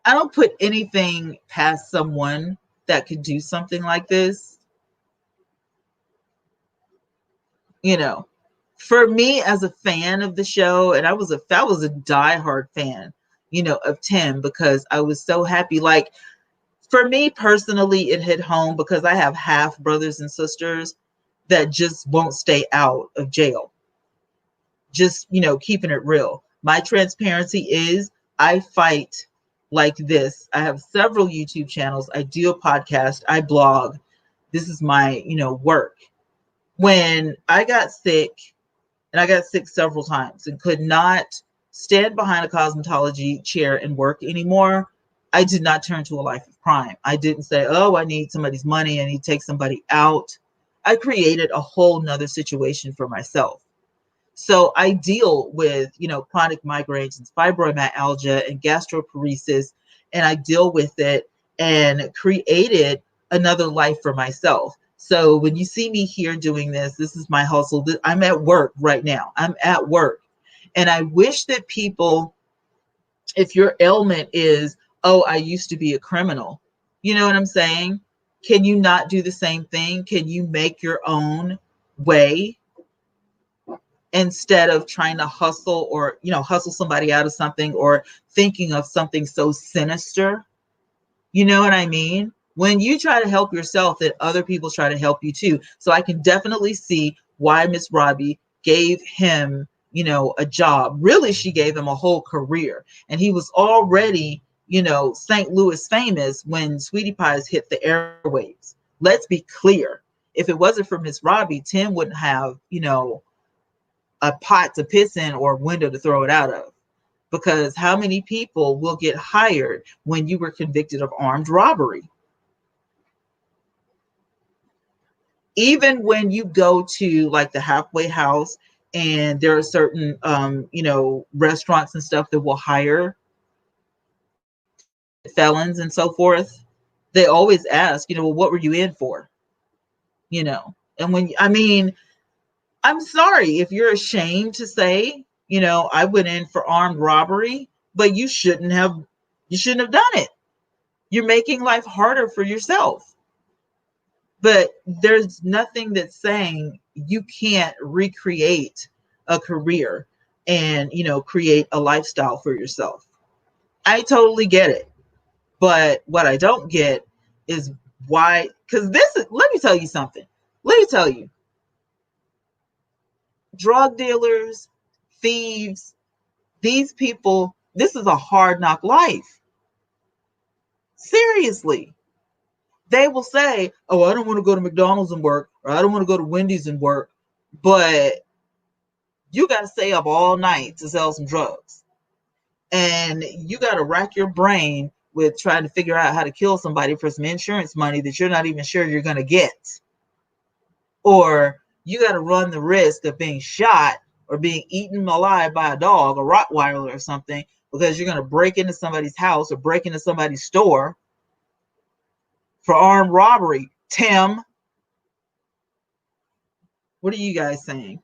I don't put anything past someone that could do something like this. You know, for me as a fan of the show, and I was a diehard fan, of Tim, because I was so happy. Like, for me personally, it hit home because I have half brothers and sisters that just won't stay out of jail. Just, keeping it real. My transparency is I fight like this. I have several YouTube channels. I do a podcast. I blog. This is my, work. When I got sick, and I got sick several times and could not stand behind a cosmetology chair and work anymore, I did not turn to a life of crime. I didn't say, oh, I need somebody's money. I need to take somebody out. I created a whole nother situation for myself. So I deal with, chronic migraines and fibromyalgia and gastroparesis, and I deal with it and created another life for myself. So when you see me here doing this, this is my hustle. I'm at work right now. I'm at work. And I wish that people, if your ailment is, oh, I used to be a criminal, you know what I'm saying? Can you not do the same thing? Can you make your own way? Instead of trying to hustle or, hustle somebody out of something or thinking of something so sinister. You know what I mean? When you try to help yourself, that other people try to help you too. So I can definitely see why Miss Robbie gave him, a job. Really, she gave him a whole career. And he was already, St. Louis famous when Sweetie Pies hit the airwaves. Let's be clear. If it wasn't for Miss Robbie, Tim wouldn't have, a pot to piss in or a window to throw it out of. Because how many people will get hired when you were convicted of armed robbery? Even when you go to like the halfway house and there are certain, restaurants and stuff that will hire felons and so forth, they always ask, well, what were you in for? And I mean, I'm sorry if you're ashamed to say, I went in for armed robbery, but you shouldn't have done it. You're making life harder for yourself. But there's nothing that's saying you can't recreate a career and, create a lifestyle for yourself. I totally get it. But what I don't get is why, because let me tell you something. Let me tell you, drug dealers, thieves, these people, this is a hard knock life. Seriously. They will say, oh, I don't want to go to McDonald's and work, or I don't want to go to Wendy's and work, but you got to stay up all night to sell some drugs. And you got to rack your brain with trying to figure out how to kill somebody for some insurance money that you're not even sure you're going to get. Or you got to run the risk of being shot or being eaten alive by a dog, a Rottweiler or something, because you're going to break into somebody's house or break into somebody's store for armed robbery. Tim, what are you guys saying?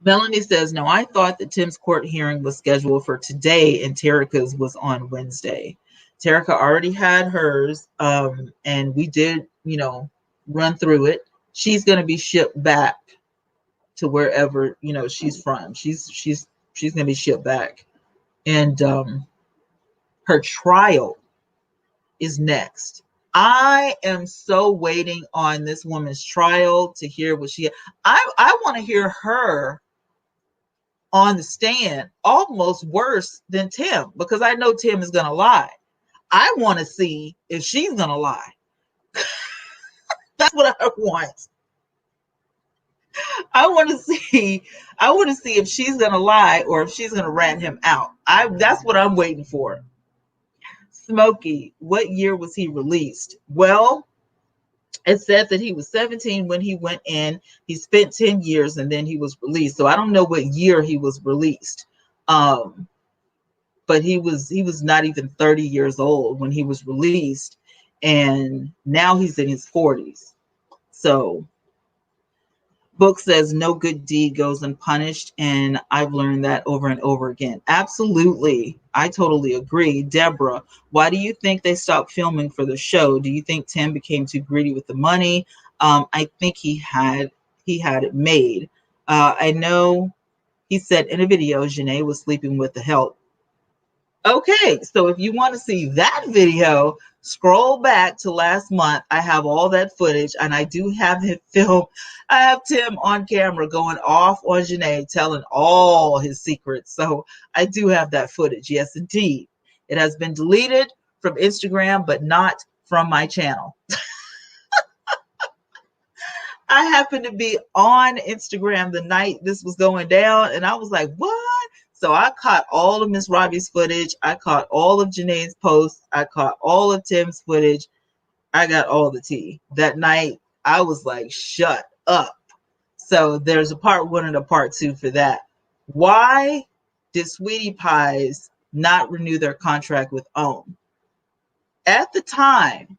Melanie says, no, I thought that Tim's court hearing was scheduled for today and Terica's was on Wednesday. Terica already had hers, and we did, run through it. She's going to be shipped back to wherever, she's from. She's going to be shipped back. And her trial is next. I am so waiting on this woman's trial to hear what I want to hear her on the stand, almost worse than Tim, because I know Tim is going to lie. I want to see if she's going to lie. That's what I want. I want to see. I want to see if she's gonna lie or if she's gonna rat him out. That's what I'm waiting for. Smokey, what year was he released? Well, it said that he was 17 when he went in. He spent 10 years and then he was released. So I don't know what year he was released. Um, but he was not even 30 years old when he was released, and now he's in his 40s. So book says no good deed goes unpunished, and I've learned that over and over again. Absolutely, I totally agree. Deborah, why do you think they stopped filming for the show? Do you think Tim became too greedy with the money? I think he had it made. I know he said in a video Janae was sleeping with the help. Okay, so if you want to see that video, scroll back to last month. I have all that footage, and I do have it filmed. I have Tim on camera going off on Janae, telling all his secrets. So I do have that footage. Yes, indeed. It has been deleted from Instagram, but not from my channel. I happened to be on Instagram the night this was going down, and I was like, what? So I caught all of Miss Robbie's footage. I caught all of Janae's posts. I caught all of Tim's footage. I got all the tea. That night, I was like, shut up. So there's a part one and a part two for that. Why did Sweetie Pies not renew their contract with OWN? At the time,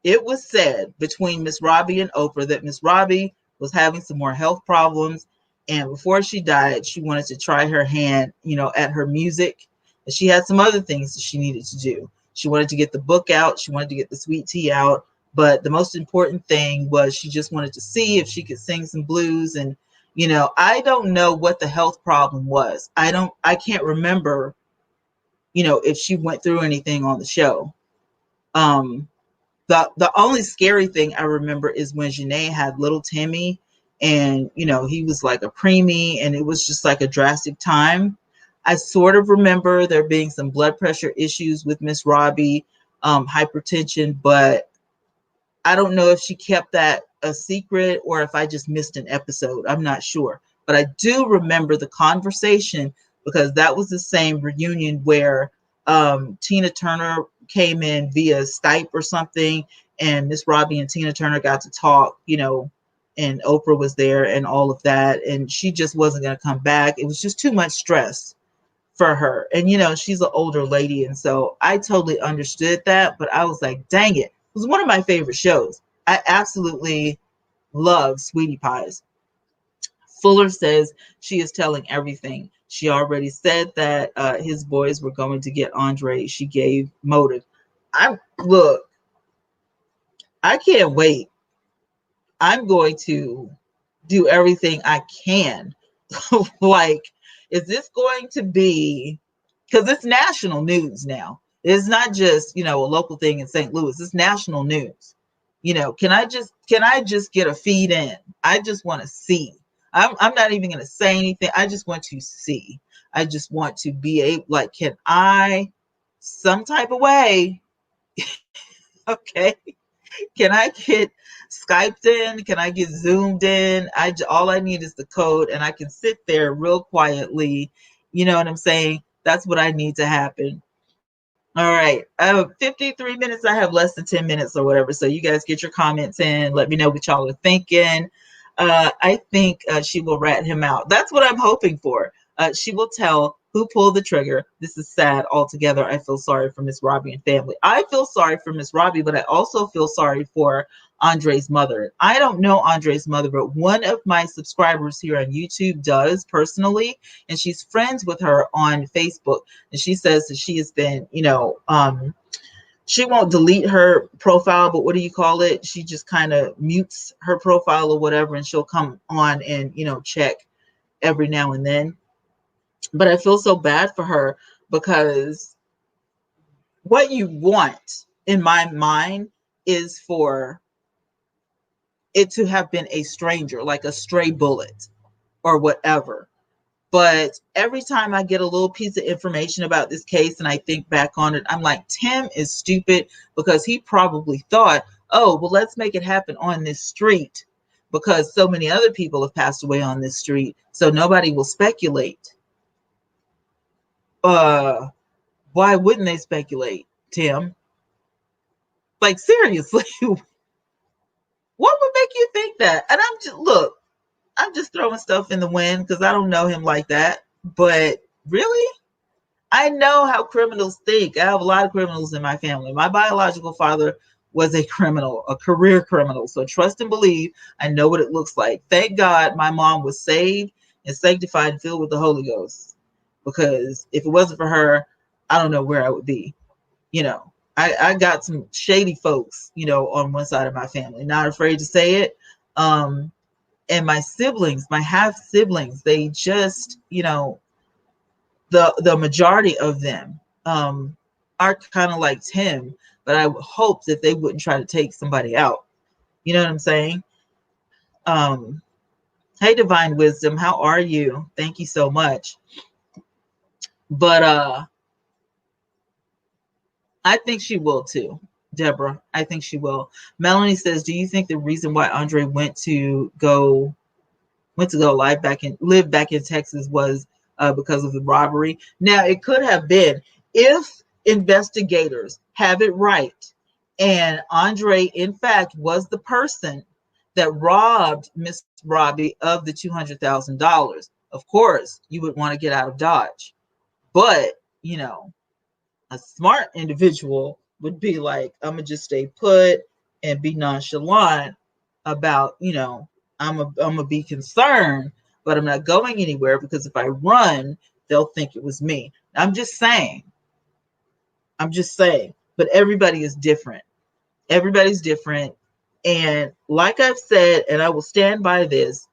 it was said between Miss Robbie and Oprah that Miss Robbie was having some more health problems, and before she died, she wanted to try her hand, at her music. And she had some other things that she needed to do. She wanted to get the book out. She wanted to get the sweet tea out. But the most important thing was she just wanted to see if she could sing some blues. And, I don't know what the health problem was. I can't remember, if she went through anything on the show. The only scary thing I remember is when Janae had little Timmy, and he was like a preemie, and it was just like a drastic time. I sort of remember there being some blood pressure issues with Miss Robbie, hypertension, but I don't know if she kept that a secret or if I just missed an episode. I'm not sure, but I do remember the conversation because that was the same reunion where Tina Turner came in via Skype or something, and Miss Robbie and Tina Turner got to talk, and Oprah was there and all of that, and she just wasn't going to come back. It was just too much stress for her, and she's an older lady, and so I totally understood that, but I was like, dang it. It was one of my favorite shows. I absolutely love Sweetie Pies. Fuller says she is telling everything. She already said that his boys were going to get Andre. She gave motive. Look, I can't wait. I'm going to do everything I can. Like, is this going to be, because it's national news now. It's not just, a local thing in St. Louis. It's national news. Can I just get a feed in? I just want to see. I'm not even going to say anything. I just want to see. I just want to be able, like, can I, some type of way, okay, can I get Skyped in? Can I get Zoomed in? All I need is the code, and I can sit there real quietly. You know what I'm saying? That's what I need to happen. All right. I have 53 minutes. I have less than 10 minutes or whatever. So you guys get your comments in. Let me know what y'all are thinking. I think she will rat him out. That's what I'm hoping for. She will tell who pulled the trigger. This is sad altogether. I feel sorry for Miss Robbie and family. I feel sorry for Miss Robbie, but I also feel sorry for Andre's mother. I don't know Andre's mother, but one of my subscribers here on YouTube does personally, and she's friends with her on Facebook. And she says that she has been, she won't delete her profile, but what do you call it? She just kind of mutes her profile or whatever, and she'll come on and, check every now and then. But I feel so bad for her because what you want in my mind is for it to have been a stranger, like a stray bullet or whatever. But every time I get a little piece of information about this case and I think back on it, I'm like, Tim is stupid because he probably thought, oh, well, let's make it happen on this street because so many other people have passed away on this street. So nobody will speculate. Uh, why wouldn't they speculate, Tim? Like, seriously, what would make you think that? And I'm just, look, I'm just throwing stuff in the wind because I don't know him like that. But really? I know how criminals think. I have a lot of criminals in my family. My biological father was a criminal, a career criminal. So trust and believe, I know what it looks like. Thank God my mom was saved and sanctified and filled with the Holy Ghost. Because if it wasn't for her, I don't know where I would be. You know, I got some shady folks, you know, on one side of my family. Not afraid to say it. And my siblings, my half siblings, they just, you know, the majority of them are kind of like Tim, but I would hope that they wouldn't try to take somebody out. You know what I'm saying? Hey, Divine Wisdom, how are you? Thank you so much. But I think she will too, Deborah. I think she will. Melanie says, do you think the reason why Andre went to go live back in Texas was because of the robbery? Now, it could have been if investigators have it right, and Andre, in fact, was the person that robbed Miss Robbie of the $200,000. Of course, you would want to get out of Dodge, but you know, a smart individual would be like, I'm gonna just stay put and be nonchalant about, you know, I'm gonna be concerned, but I'm not going anywhere because if I run, they'll think it was me. I'm just saying. I'm just saying. But everybody is different. Everybody's different. And like I've said, and I will stand by this,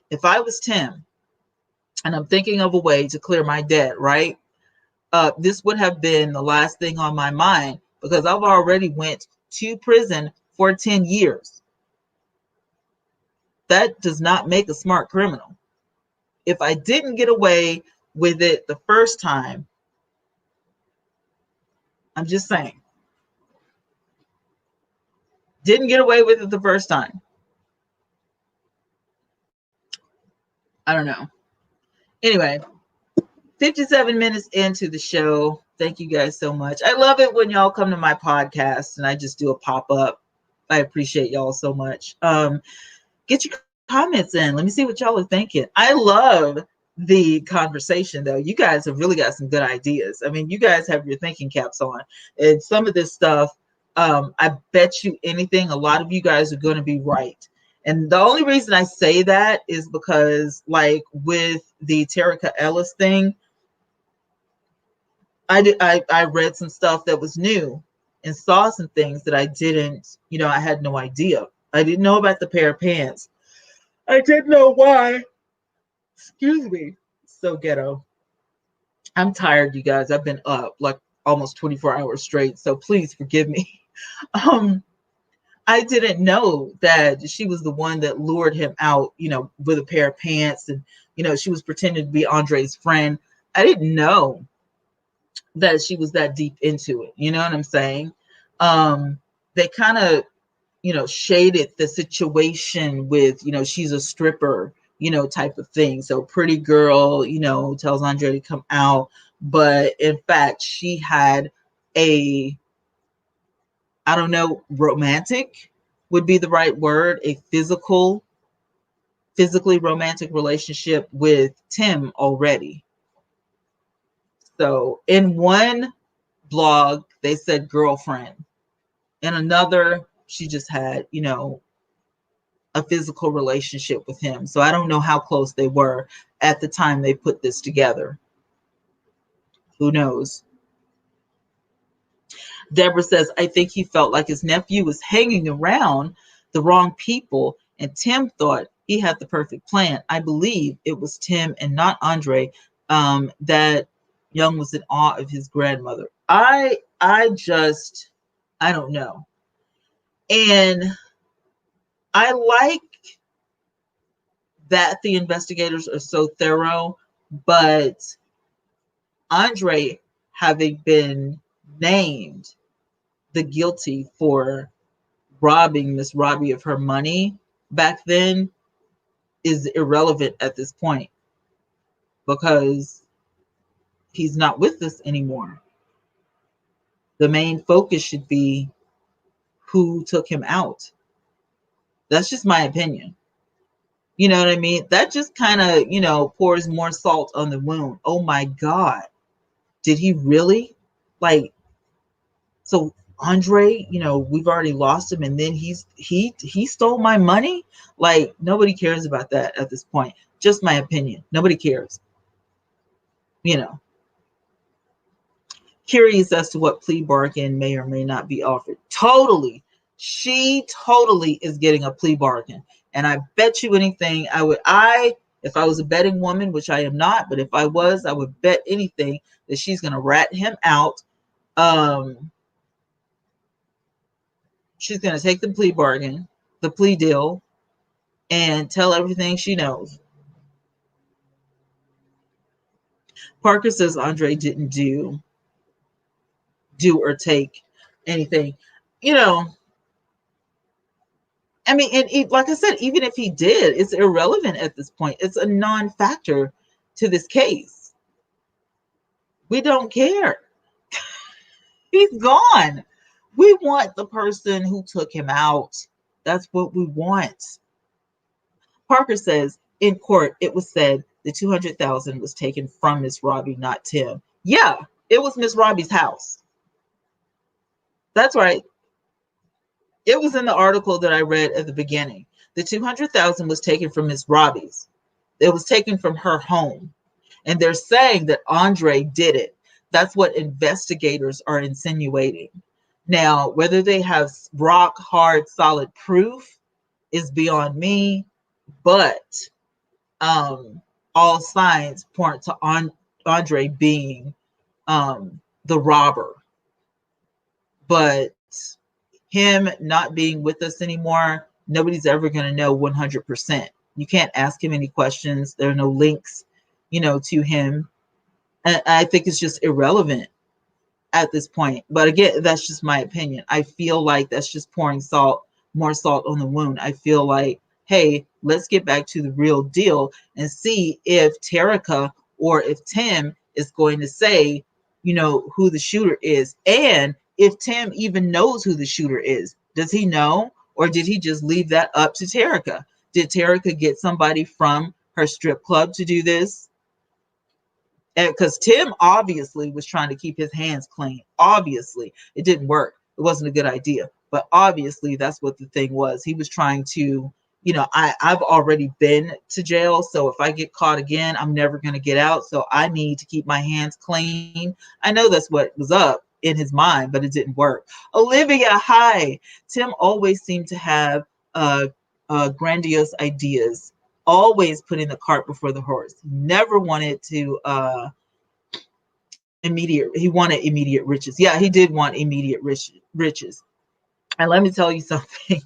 if I was Tim and I'm thinking of a way to clear my debt, right? This would have been the last thing on my mind because I've already went to prison for 10 years. That does not make a smart criminal. If I didn't get away with it the first time, I'm just saying, didn't get away with it the first time. I don't know. Anyway, 57 minutes into the show. Thank you guys so much. I love it when y'all come to my podcast and I just do a pop up. I appreciate y'all so much. Get your comments in. Let me see what y'all are thinking. I love the conversation though. You guys have really got some good ideas. I mean, you guys have your thinking caps on, and some of this stuff, I bet you anything, a lot of you guys are going to be right. And the only reason I say that is because, like with the Terica Ellis thing, I read some stuff that was new and saw some things that I didn't, you know, I had no idea. I didn't know about the pair of pants. I didn't know why. Excuse me. So ghetto. I'm tired, you guys. I've been up like almost 24 hours straight. So please forgive me. I didn't know that she was the one that lured him out, you know, with a pair of pants, and, you know, she was pretending to be Andre's friend. I didn't know that she was that deep into it. You know what I'm saying? They kind of, you know, shaded the situation with, you know, she's a stripper, you know, type of thing. So pretty girl, you know, tells Andre to come out. But in fact, she had a, I don't know, romantic would be the right word, a physically romantic relationship with Tim already. So in one blog, they said girlfriend. In another, she just had, you know, a physical relationship with him. So I don't know how close they were at the time they put this together. Who knows? Deborah says, I think he felt like his nephew was hanging around the wrong people, and Tim thought he had the perfect plan. I believe it was Tim and not Andre that Young was in awe of his grandmother. I don't know. And I like that the investigators are so thorough, but Andre having been named the guilty for robbing Miss Robbie of her money back then is irrelevant at this point because he's not with us anymore. The main focus should be who took him out. That's just my opinion. You know what I mean? That just kind of, pours more salt on the wound. Oh my God. Did he really? Like, so Andre, we've already lost him and then he stole my money? Like, nobody cares about that at this point. Just my opinion. Nobody cares. You know. Curious as to what plea bargain may or may not be offered. Totally. She totally is getting a plea bargain. And I bet you anything, if I was a betting woman, which I am not, but if I was, I would bet anything that she's going to rat him out. She's going to take the plea bargain, the plea deal, and tell everything she knows. Parker says Andre didn't do or take anything. I mean, and like I said, even if he did, it's irrelevant at this point. It's a non-factor to this case. We don't care. He's gone. We want the person who took him out. That's what we want. Parker says, in court, it was said the $200,000 was taken from Miss Robbie, not Tim. Yeah, it was Miss Robbie's house. That's right. It was in the article that I read at the beginning. The $200,000 was taken from Miss Robbie's. It was taken from her home. And they're saying that Andre did it. That's what investigators are insinuating. Now, whether they have rock hard, solid proof is beyond me, but all signs point to Andre being the robber. But him not being with us anymore, nobody's ever going to know 100%. You can't ask him any questions. There are no links, to him. And I think it's just irrelevant at this point. But again, that's just my opinion. I feel like that's just pouring more salt on the wound. I feel like, hey, let's get back to the real deal and see if Terica or if Tim is going to say, who the shooter is. And if Tim even knows who the shooter is. Does he know? Or did he just leave that up to Terica? Did Terica get somebody from her strip club to do this? Because Tim obviously was trying to keep his hands clean. Obviously, it didn't work. It wasn't a good idea. But obviously, that's what the thing was. He was trying to, I've already been to jail. So if I get caught again, I'm never going to get out. So I need to keep my hands clean. I know that's what was up in his mind, but it didn't work. Olivia, hi. Tim always seemed to have grandiose ideas. Always putting the cart before the horse. Never wanted to he wanted immediate riches. Yeah, he did want immediate riches. And let me tell you something.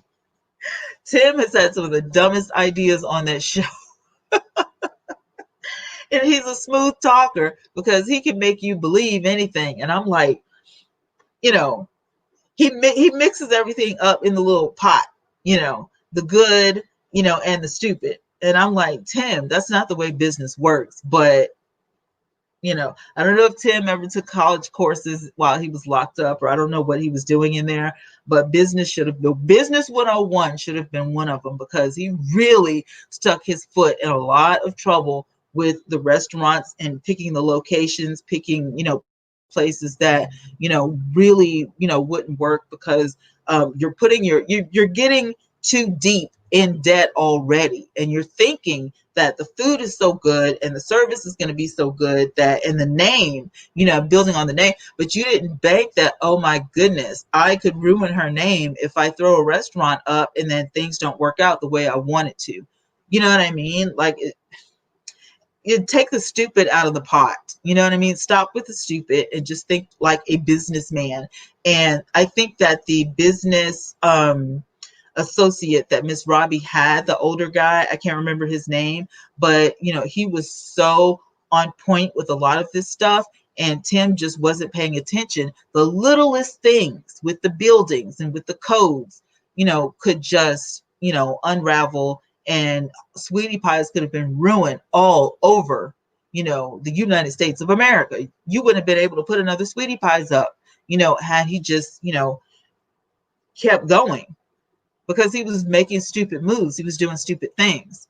Tim has had some of the dumbest ideas on that show. And he's a smooth talker because he can make you believe anything. And I'm like, he mixes everything up in the little pot, the good, and the stupid. And I'm like, Tim, that's not the way business works. But, I don't know if Tim ever took college courses while he was locked up, or I don't know what he was doing in there. But business 101 should have been one of them, because he really stuck his foot in a lot of trouble with the restaurants and picking the locations, picking, places that, really, wouldn't work, because you're getting too deep in debt already, and you're thinking that the food is so good and the service is going to be so good that, and the name, building on the name, but you didn't bank that, oh my goodness, I could ruin her name if I throw a restaurant up and then things don't work out the way I want it to. You know what I mean? Like, you take the stupid out of the pot. You know what I mean? Stop with the stupid and just think like a businessman. And I think that the business associate that Miss Robbie had, the older guy, I can't remember his name, but he was so on point with a lot of this stuff, and Tim just wasn't paying attention. The littlest things with the buildings and with the codes, could just, unravel, and sweetie pies could have been ruined all over, the United States of America. You wouldn't have been able to put another sweetie pies up, had he just, kept going, because he was making stupid moves. He was doing stupid things.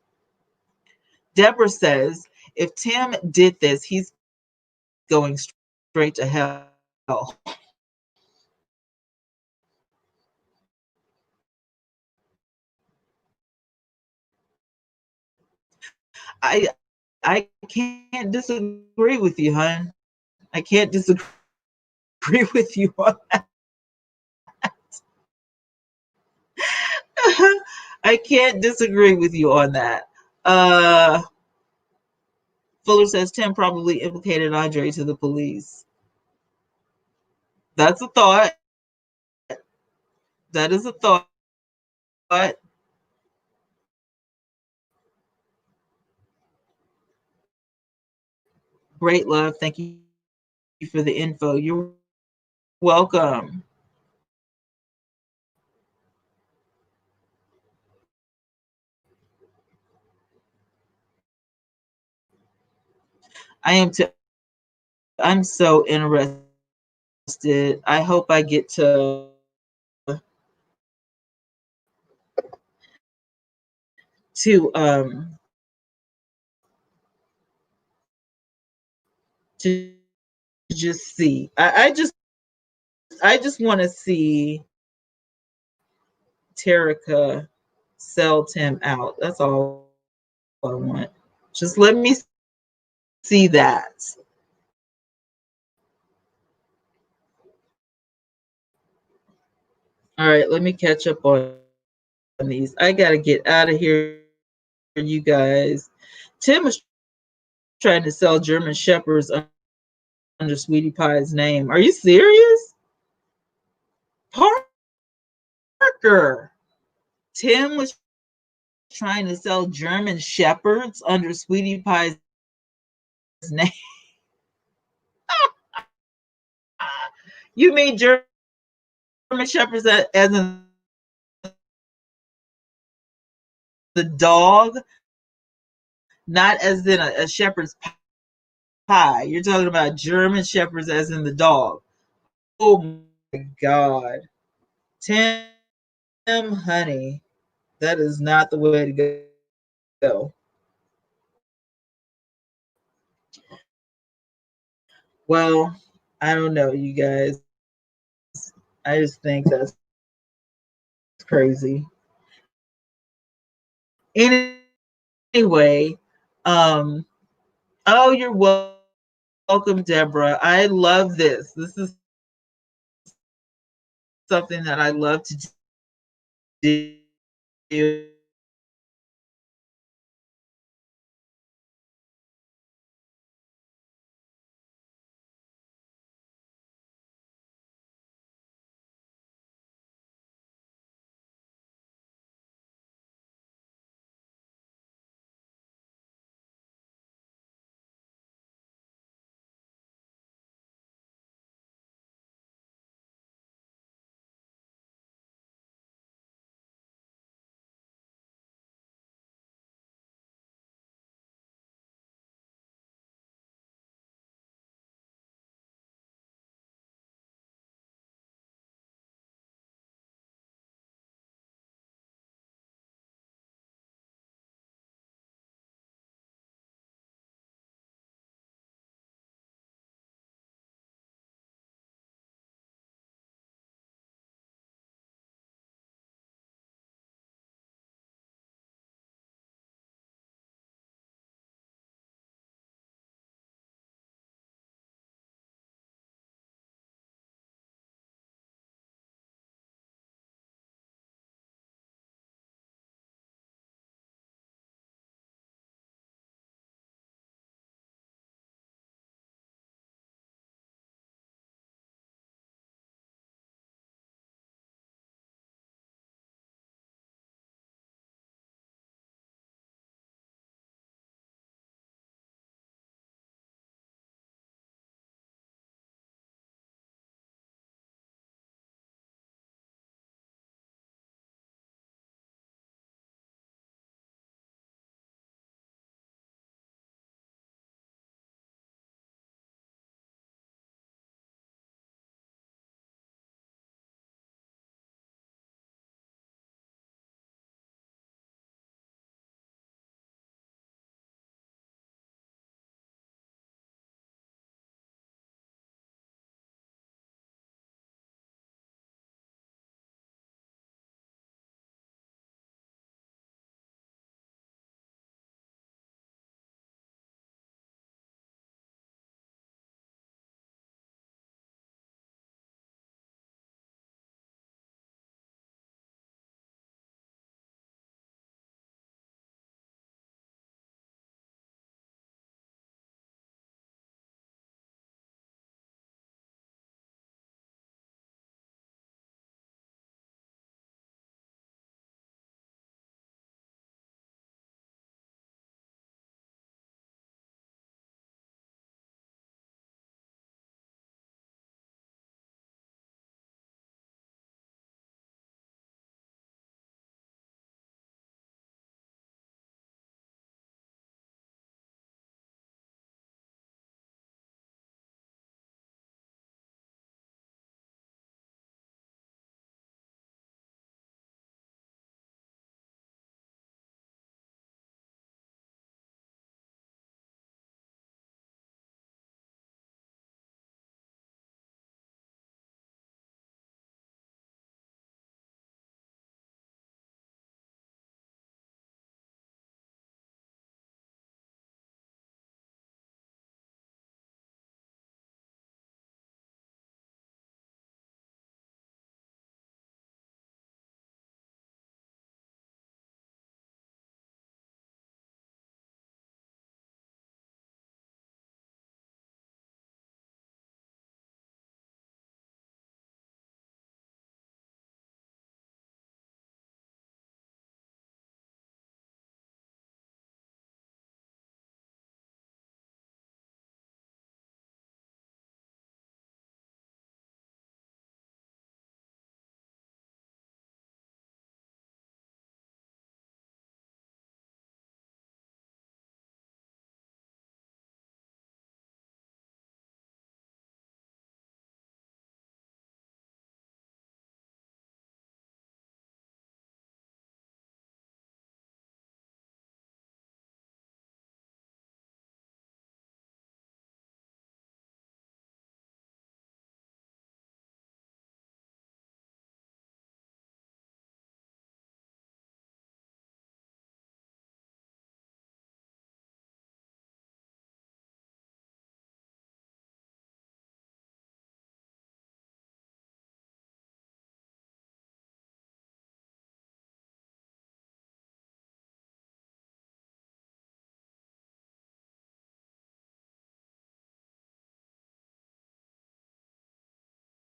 Deborah says, if Tim did this, he's going straight to hell. I I can't disagree with you, hon. I can't disagree with you on that. I can't disagree with you on that. Uh, Fuller says Tim probably implicated Andre to the police. That's a thought. That is a thought. Great love. Thank you for the info. You're welcome. I am too. I'm so interested. I hope I get to to just see. I just want to see Terica sell Tim out. That's all I want. Just let me see that. All right, let me catch up on these. I gotta get out of here, you guys. Tim was trying to sell German Shepherds under Sweetie Pie's name. Are you serious? Parker. Tim was trying to sell German Shepherds under Sweetie Pie's name. You mean German Shepherds as in the dog, not as in a shepherd's pie. You're talking about German Shepherds as in the dog. Oh my God. Tim, honey, that is not the way to go. Well, I don't know, you guys. I just think that's crazy. Anyway, oh, you're welcome, Deborah. I love this. This is something that I love to do.